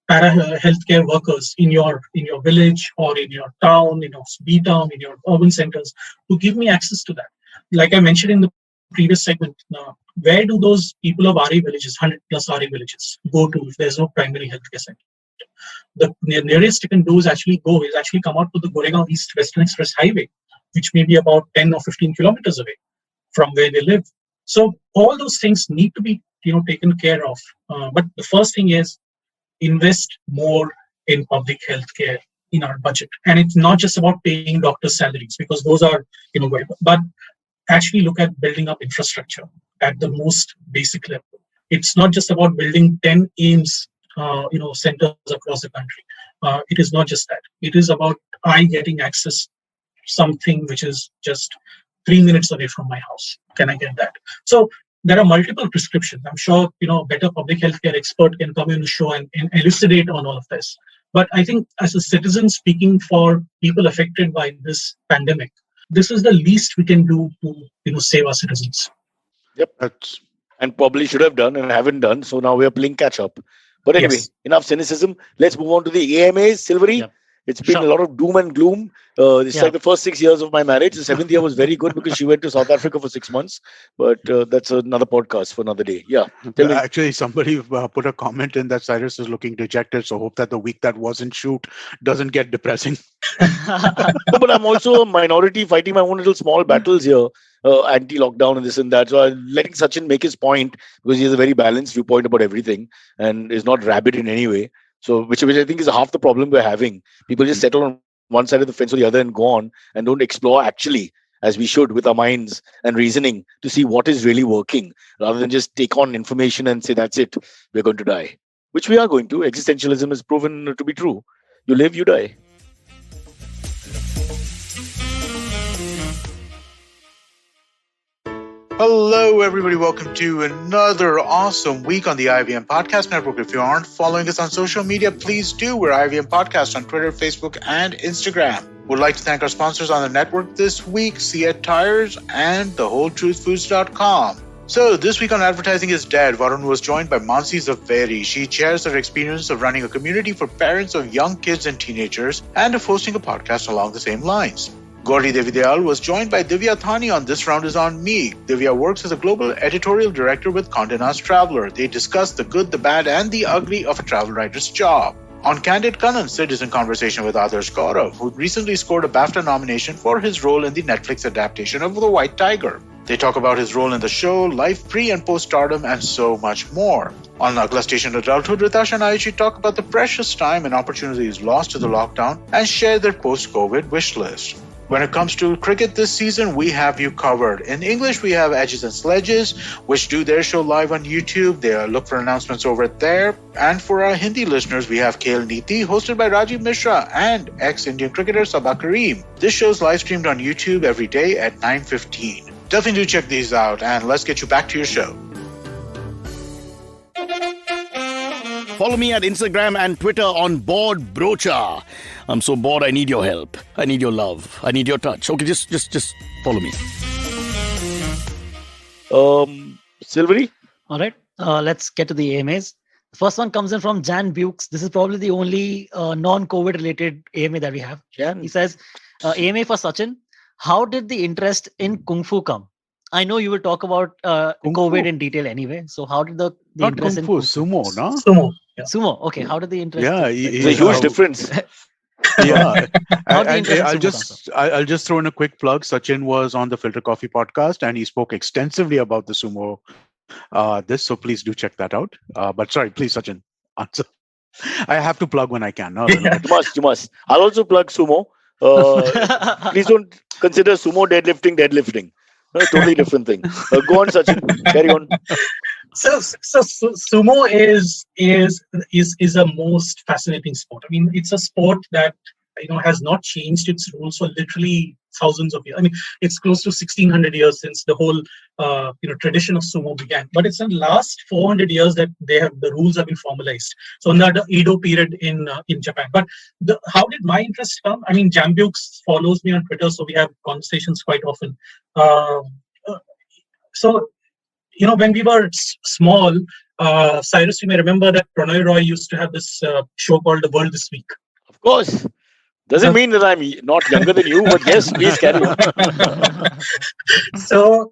para healthcare workers in your village or in your town, B town, in your urban centers to give me access to that? Like I mentioned in the previous segment, where do those people of RE villages, 100 plus RE villages, go to if there's no primary healthcare center? The nearest you can do is actually come out to the Goregaon East Western Express Highway, which may be about 10 or 15 kilometers away from where they live. So all those things need to be taken care of. But the first thing is invest more in public healthcare in our budget. And it's not just about paying doctors' salaries, because those are, but actually look at building up infrastructure at the most basic level. It's not just about building 10 AIIMS, centers across the country. It is not just that. It is about getting access to something which is just 3 minutes away from my house. Can I get that? So there are multiple prescriptions. I'm sure, a better public healthcare expert can come in the show and elucidate on all of this. But I think as a citizen speaking for people affected by this pandemic, this is the least we can do to save our citizens. Yep. And probably should have done and haven't done. So now we are playing catch up. But anyway, enough cynicism. Let's move on to the AMAs, Silvery. Yep. It's been a lot of doom and gloom. It's like the first 6 years of my marriage. The 7th year was very good because she went to South Africa for 6 months. But that's another podcast for another day. Yeah. Actually, somebody put a comment in that Cyrus is looking dejected. So hope that the week that wasn't shoot doesn't get depressing. No, but I'm also a minority fighting my own little small battles here. Anti-lockdown and this and that. So I'm letting Sachin make his point because he has a very balanced viewpoint about everything and is not rabid in any way. So which I think is half the problem we're having. People just settle on one side of the fence or the other and go on and don't explore actually as we should with our minds and reasoning to see what is really working rather than just take on information and say, that's it, we're going to die. Which we are going to. Existentialism has proven to be true. You live, you die. Hello, everybody. Welcome to another awesome week on the IVM Podcast Network. If you aren't following us on social media, please do. We're IVM Podcast on Twitter, Facebook, and Instagram. We'd like to thank our sponsors on the network this week, Siet Tires and TheWholeTruthFoods.com. So this week on Advertising is Dead, Varun was joined by Mansi Zaveri. She shares her experience of running a community for parents of young kids and teenagers and of hosting a podcast along the same lines. Gauri Devidayal was joined by Divya Thani on This Round is on Me. Divya works as a global editorial director with Condé Nast Traveler. They discuss the good, the bad, and the ugly of a travel writer's job. On Candid Kanan, Sid is in conversation with Adarsh Gaurav, who recently scored a BAFTA nomination for his role in the Netflix adaptation of The White Tiger. They talk about his role in the show, life pre- and post-stardom, and so much more. On Nagla Station Adulthood, Ritash and Ayushi talk about the precious time and opportunities lost to the lockdown and share their post-COVID wish list. When it comes to cricket this season, we have you covered. In English, we have Edges and Sledges, which do their show live on YouTube. They look for announcements over there. And for our Hindi listeners, we have Khel Neeti, hosted by Rajiv Mishra and ex-Indian cricketer Sabah Kareem. This show is live streamed on YouTube every day at 9:15. Definitely do check these out, and let's get you back to your show. Follow me at Instagram and Twitter on Bored Brocha. I'm so bored, I need your help. I need your love. I need your touch. Okay, just follow me. Silvery? All right, let's get to the AMAs. The first one comes in from Jan Bukes. This is probably the only non-COVID related AMA that we have. Jan. He says, AMA for Sachin, how did the interest in Kung Fu come? I know you will talk about Kung COVID Fu. in detail anyway. So how did the Not interest Kung in Fu, Kung Fu? Sumo, no? Sumo. Yeah. Sumo. Okay, how did the interest? Yeah, There's a huge difference. Yeah, How the and interest in I'll sumo comes just I'll just throw in a quick plug. Sachin was on the Filter Coffee podcast, and he spoke extensively about the sumo. So please do check that out. But sorry, please, Sachin, answer. I have to plug when I can. No, Yeah. You must. I'll also plug sumo. Please don't consider sumo deadlifting. No, totally different thing. Go on, Sachin. Carry on. So sumo is a most fascinating sport. I mean, it's a sport that has not changed its rules for literally thousands of years. I mean, it's close to 1600 years since the whole tradition of sumo began. But it's in the last 400 years that the rules have been formalized. So in the Edo period in Japan. But how did my interest come? I mean, Jambukes follows me on Twitter, so we have conversations quite often. So when we were small, Cyrus, you may remember that Pranay Roy used to have this show called The World This Week. Of course. Doesn't mean that I'm not younger than you, but yes, please carry on. So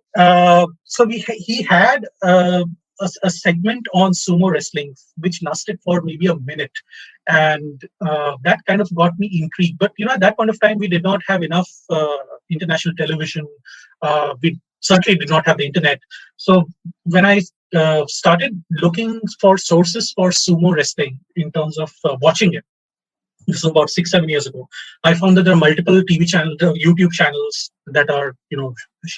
he had a segment on sumo wrestling, which lasted for maybe a minute, and that kind of got me intrigued. But at that point of time, we did not have enough international television. We certainly did not have the internet. So when I started looking for sources for sumo wrestling in terms of watching it, this was about 6-7 years ago, I found that there are multiple TV channels, YouTube channels that are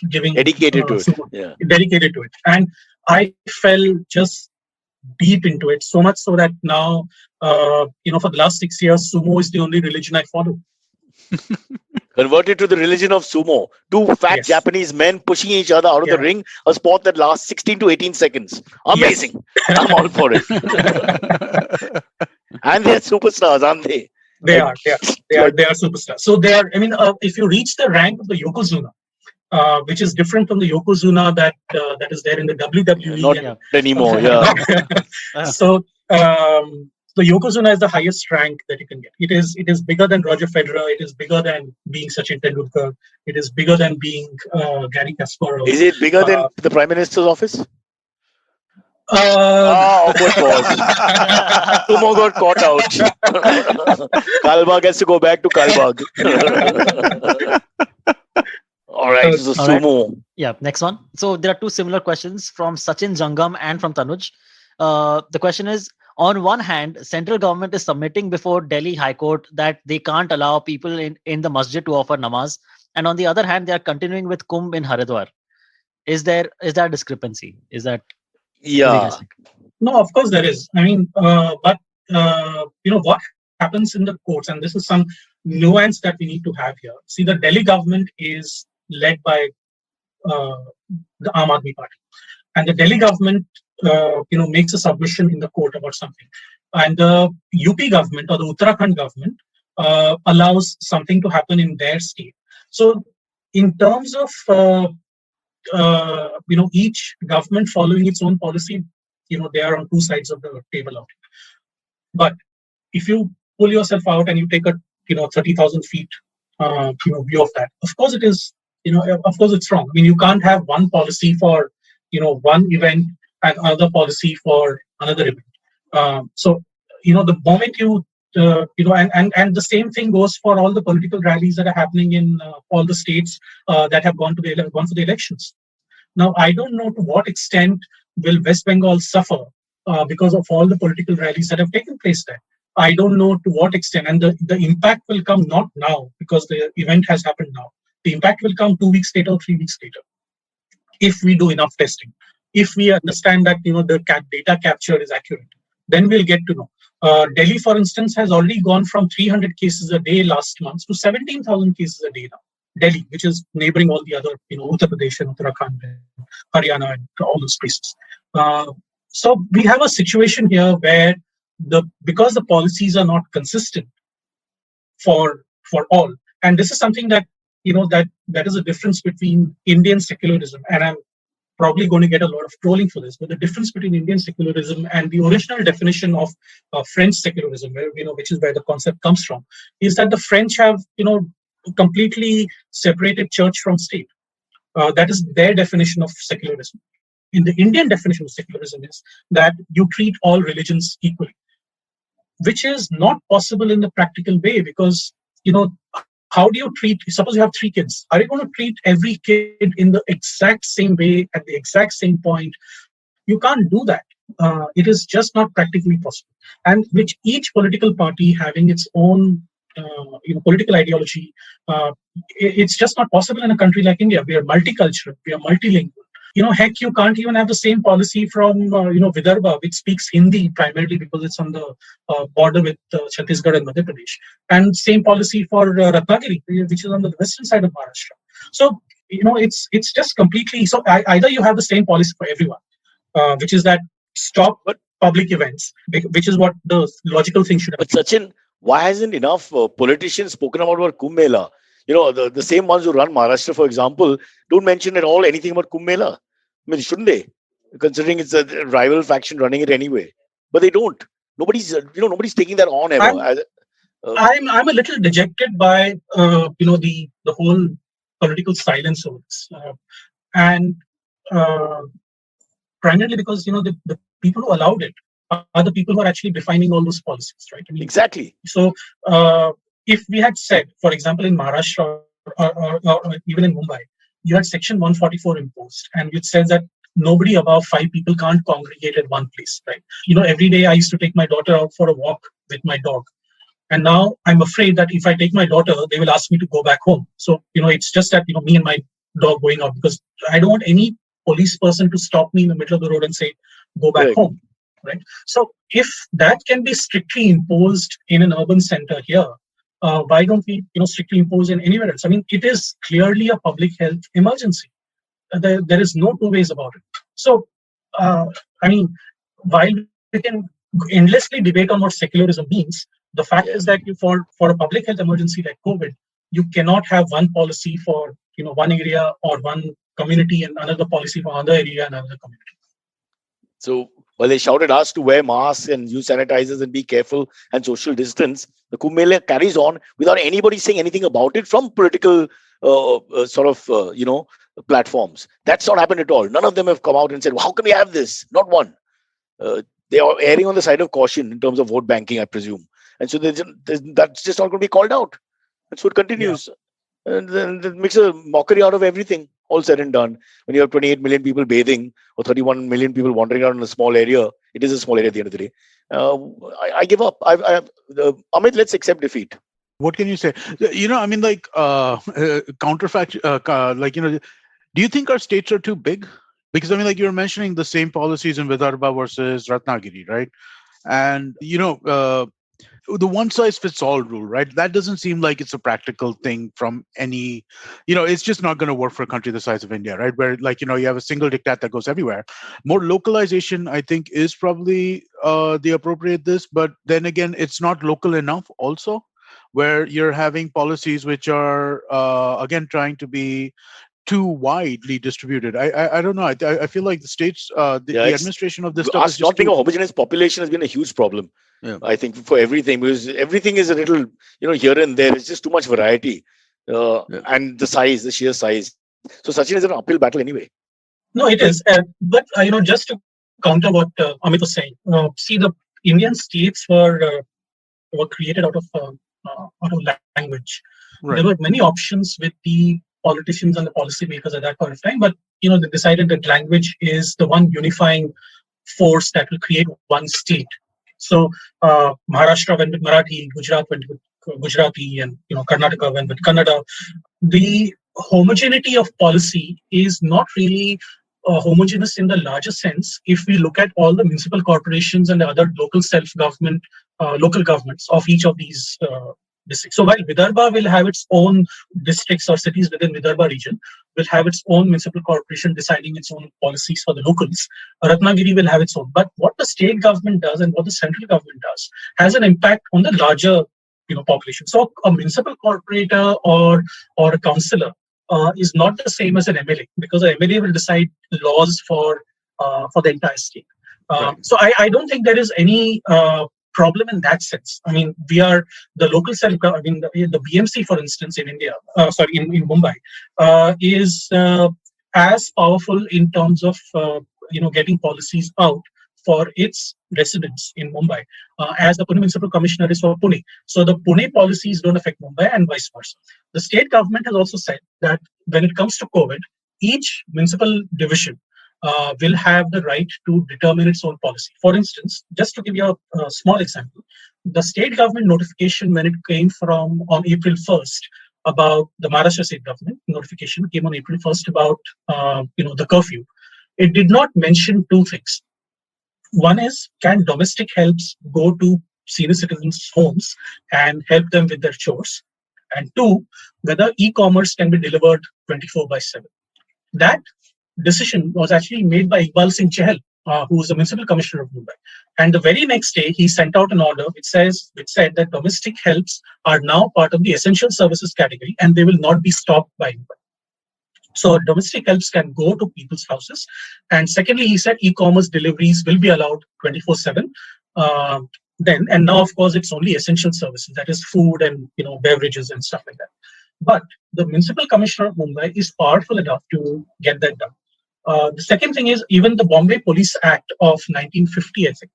giving Dedicated to it. sumo, Yeah. dedicated to it, and I fell just deep into it, so much so that now for the last 6 years, sumo is the only religion I follow. Converted to the religion of sumo. Two fat Yes. Japanese men pushing each other out of the Yeah. ring, a sport that lasts 16 to 18 seconds. Amazing. I'm all for it. And they're superstars, aren't they? They are superstars. So they are. I mean, if you reach the rank of the Yokozuna, which is different from the Yokozuna that is there in the WWE. Not Yeah. anymore. Yeah. So the Yokozuna is the highest rank that you can get. It is bigger than Roger Federer. It is bigger than being Sachin Tendulkar. It is bigger than being Gary Kasparov. Is it bigger than the Prime Minister's office? Awkward pause. Sumo got caught out. Kalbag has to go back to Kalbag. All right, so All right. sumo. Yeah, next one. So there are two similar questions from Sachin Jangam and from Tanuj. The question is, on one hand, central government is submitting before Delhi High Court that they can't allow people in the masjid to offer namaz. And on the other hand, they are continuing with Kumbh in Haridwar. Is there a discrepancy? Is that... Yeah. No, of course there is. I mean, but what happens in the courts, and this is some nuance that we need to have here. See, the Delhi government is led by the Aam Aadmi Party, and the Delhi government, makes a submission in the court about something, and the UP government or the Uttarakhand government allows something to happen in their state. So, in terms of each government following its own policy, they are on two sides of the table out. But if you pull yourself out and you take a 30,000 feet view of that, of course it is, of course it's wrong. I mean, you can't have one policy for one event and another policy for another event. So the moment you and the same thing goes for all the political rallies that are happening in all the states that have gone for the elections. Now, I don't know to what extent will West Bengal suffer because of all the political rallies that have taken place there. I don't know to what extent, and the impact will come not now because the event has happened now. The impact will come 2 weeks later or 3 weeks later if we do enough testing. If we understand that the data capture is accurate, then we'll get to know. Delhi, for instance, has already gone from 300 cases a day last month to 17,000 cases a day now. Delhi, which is neighboring all the other, Uttar Pradesh and Uttarakhand, and Haryana, and all those places. So we have a situation here where because the policies are not consistent for all, and this is something that that is a difference between Indian secularism, and I'm probably going to get a lot of trolling for this, but the difference between Indian secularism and the original definition of French secularism, which is where the concept comes from, is that the French have completely separated church from state. That is their definition of secularism. In the Indian definition of secularism is that you treat all religions equally, which is not possible in the practical way because, how do you treat, suppose you have 3 kids, are you going to treat every kid in the exact same way at the exact same point? You can't do that. It is just not practically possible. And which each political party having its own political ideology, it's just not possible in a country like India. We are multicultural, we are multilingual. Heck, you can't even have the same policy from, Vidarbha, which speaks Hindi primarily because it's on the border with Chhattisgarh and Madhya Pradesh. And same policy for Ratnagiri, which is on the western side of Maharashtra. So, it's just completely, so either you have the same policy for everyone, which is that stop public events, which is what the logical thing should have. But Sachin, why hasn't enough politicians spoken about Kumbh Mela? The same ones who run Maharashtra, for example, don't mention at all anything about Kumbh Mela. I mean, shouldn't they? Considering it's a rival faction running it anyway. But they don't. Nobody's taking that on ever. I'm a little dejected by, the whole political silence over this. And primarily because, the people who allowed it are the people who are actually defining all those policies, right? I mean, exactly. So, if we had said, for example, in Maharashtra or even in Mumbai, you had Section 144 imposed, and it says that nobody above 5 people can't congregate at one place, right? Every day I used to take my daughter out for a walk with my dog. And now I'm afraid that if I take my daughter, they will ask me to go back home. So, it's just that, me and my dog going out because I don't want any police person to stop me in the middle of the road and say, go back home, right? So if that can be strictly imposed in an urban center here, why don't we, strictly impose in anywhere else? I mean, it is clearly a public health emergency. There is no two ways about it. So, while we can endlessly debate on what secularism means, the fact is that for a public health emergency like COVID, you cannot have one policy for, one area or one community and another policy for another area and another community. So, while they shouted us to wear masks and use sanitizers and be careful and social distance, the Kumbh Mela carries on without anybody saying anything about it from political platforms. That's not happened at all. None of them have come out and said, well, how can we have this? Not one. They are erring on the side of caution in terms of vote banking, I presume. And so that's just not going to be called out. And so it continues. Yeah. And then it makes a mockery out of everything, all said and done. When you have 28 million people bathing or 31 million people wandering around in a small area, it is a small area at the end of the day. I give up. Amit, let's accept defeat. What can you say? Counterfact, do you think our states are too big? Because, you were mentioning the same policies in Vidarbha versus Ratnagiri, right? And, the one size fits all rule, right? That doesn't seem like it's a practical thing from any, it's just not going to work for a country the size of India, right? Where you have a single diktat that goes everywhere. More localization, I think, is probably the appropriate this, but then again, it's not local enough also, where you're having policies which are, again, trying to be too widely distributed. I don't know. I feel like the states, the administration of this stuff is not being a homogeneous population has been a huge problem. Yeah. I think for everything, because everything is a little, here and there. It's just too much variety, and the sheer size. So Sachin is an uphill battle anyway. No, it is. But just to counter what Amit was saying, see, the Indian states were created out of language. Right. There were many options with the politicians and the policymakers at that point of time, but they decided that language is the one unifying force that will create one state. So Maharashtra went with Marathi, Gujarat went with Gujarati, and Karnataka went with Kannada. The homogeneity of policy is not really homogeneous in the larger sense. If we look at all the municipal corporations and the other local self-government, local governments of each of these districts. So while Vidarbha will have its own districts or cities within Vidarbha region, will have its own municipal corporation deciding its own policies for the locals, Ratnagiri will have its own. But what the state government does and what the central government does has an impact on the larger population. So a municipal corporator or a councillor is not the same as an MLA, because the MLA will decide laws for the entire state. Right. So I don't think there is any problem in that sense. I mean, we are the local self. I mean, the BMC, for instance, in India, in Mumbai, is as powerful in terms of getting policies out for its residents in Mumbai as the Pune Municipal Commissioner is for Pune. So the Pune policies don't affect Mumbai and vice versa. The state government has also said that when it comes to COVID, each municipal division will have the right to determine its own policy. For instance, just to give you a small example, the state government notification when it came from on April 1st about the Maharashtra state government notification came on April 1st about the curfew. It did not mention two things. One is, can domestic helps go to senior citizens' homes and help them with their chores? And two, whether e-commerce can be delivered 24/7. That decision was actually made by Iqbal Singh Chahal, who is the municipal commissioner of Mumbai. And the very next day, he sent out an order which said that domestic helps are now part of the essential services category and they will not be stopped by anybody. So domestic helps can go to people's houses. And secondly, he said e-commerce deliveries will be allowed 24/7. And now, of course, it's only essential services, that is food and beverages and stuff like that. But the municipal commissioner of Mumbai is powerful enough to get that done. The second thing is, even the Bombay Police Act of 1950, I think,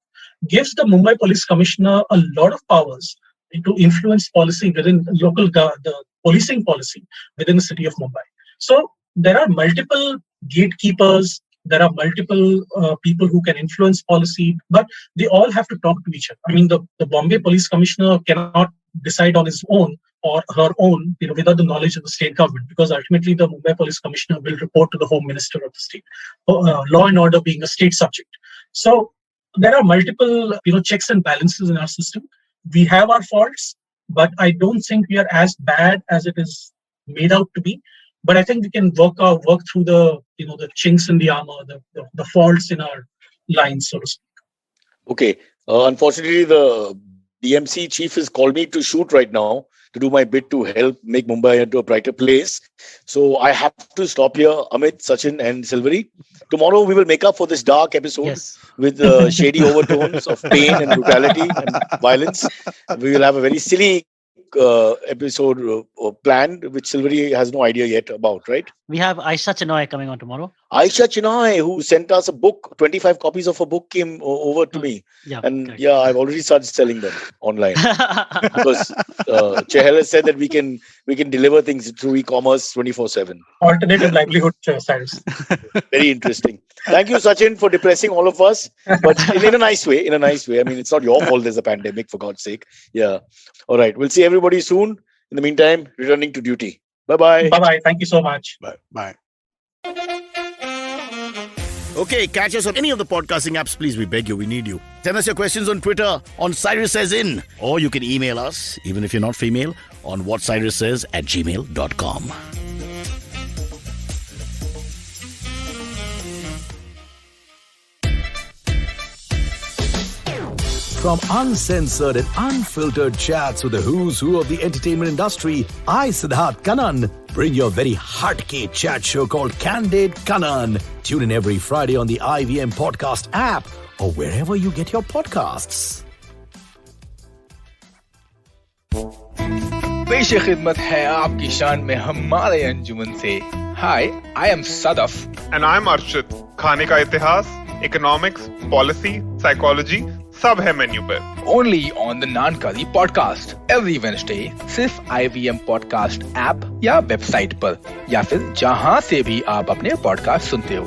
gives the Mumbai Police Commissioner a lot of powers to influence policy within the policing policy within the city of Mumbai. So there are multiple gatekeepers, there are multiple people who can influence policy, but they all have to talk to each other. I mean, the Bombay Police Commissioner cannot decide on his own or her own, without the knowledge of the state government, because ultimately the Mumbai Police Commissioner will report to the Home Minister of the state, law and order being a state subject. So there are multiple, checks and balances in our system. We have our faults, but I don't think we are as bad as it is made out to be. But I think we can work through the chinks in the armor, the faults in our lines, so to speak. Okay. Unfortunately, the DMC chief has called me to shoot right now to do my bit to help make Mumbai into a brighter place. So I have to stop here, Amit, Sachin and Silvery. Tomorrow we will make up for this dark episode with shady overtones of pain and brutality and violence. We will have a very silly episode planned, which Silvery has no idea yet about, right? We have Aisha Chinoy coming on tomorrow. Aisha Chinoy, who sent us a book, 25 copies of a book came over to me. Yeah, and correct. I've already started selling them online. Because Chahal has said that we can deliver things through e-commerce 24/7. Alternative livelihood styles. Very interesting. Thank you, Sachin, for depressing all of us, but in a nice way. I mean, it's not your fault there's a pandemic, for God's sake. Yeah. All right. We'll see everybody soon. In the meantime, returning to duty. Bye-bye. Bye-bye. Thank you so much. Bye. Okay, catch us on any of the podcasting apps, please. We beg you, we need you. Send us your questions on Twitter on Cyrus Says In, or you can email us, even if you're not female, on whatcyrussays@gmail.com. From uncensored and unfiltered chats with the who's who of the entertainment industry, I, Siddharth Kannan, bring you a very hardcore chat show called Candid Kannan. Tune in every Friday on the IVM Podcast app or wherever you get your podcasts. पेश खिदमत है आपकी शान में हमारे अंजुमन से. Hi, I am Sadaf. And I'm Arshit. खाने का इतिहास, economics, policy, psychology, सब है मेन्यू पर. Only on the Nankari podcast every Wednesday, सिर्फ IVM podcast ऐप या वेबसाइट पर, या फिर जहां से भी आप अपने पॉडकास्ट सुनते हो.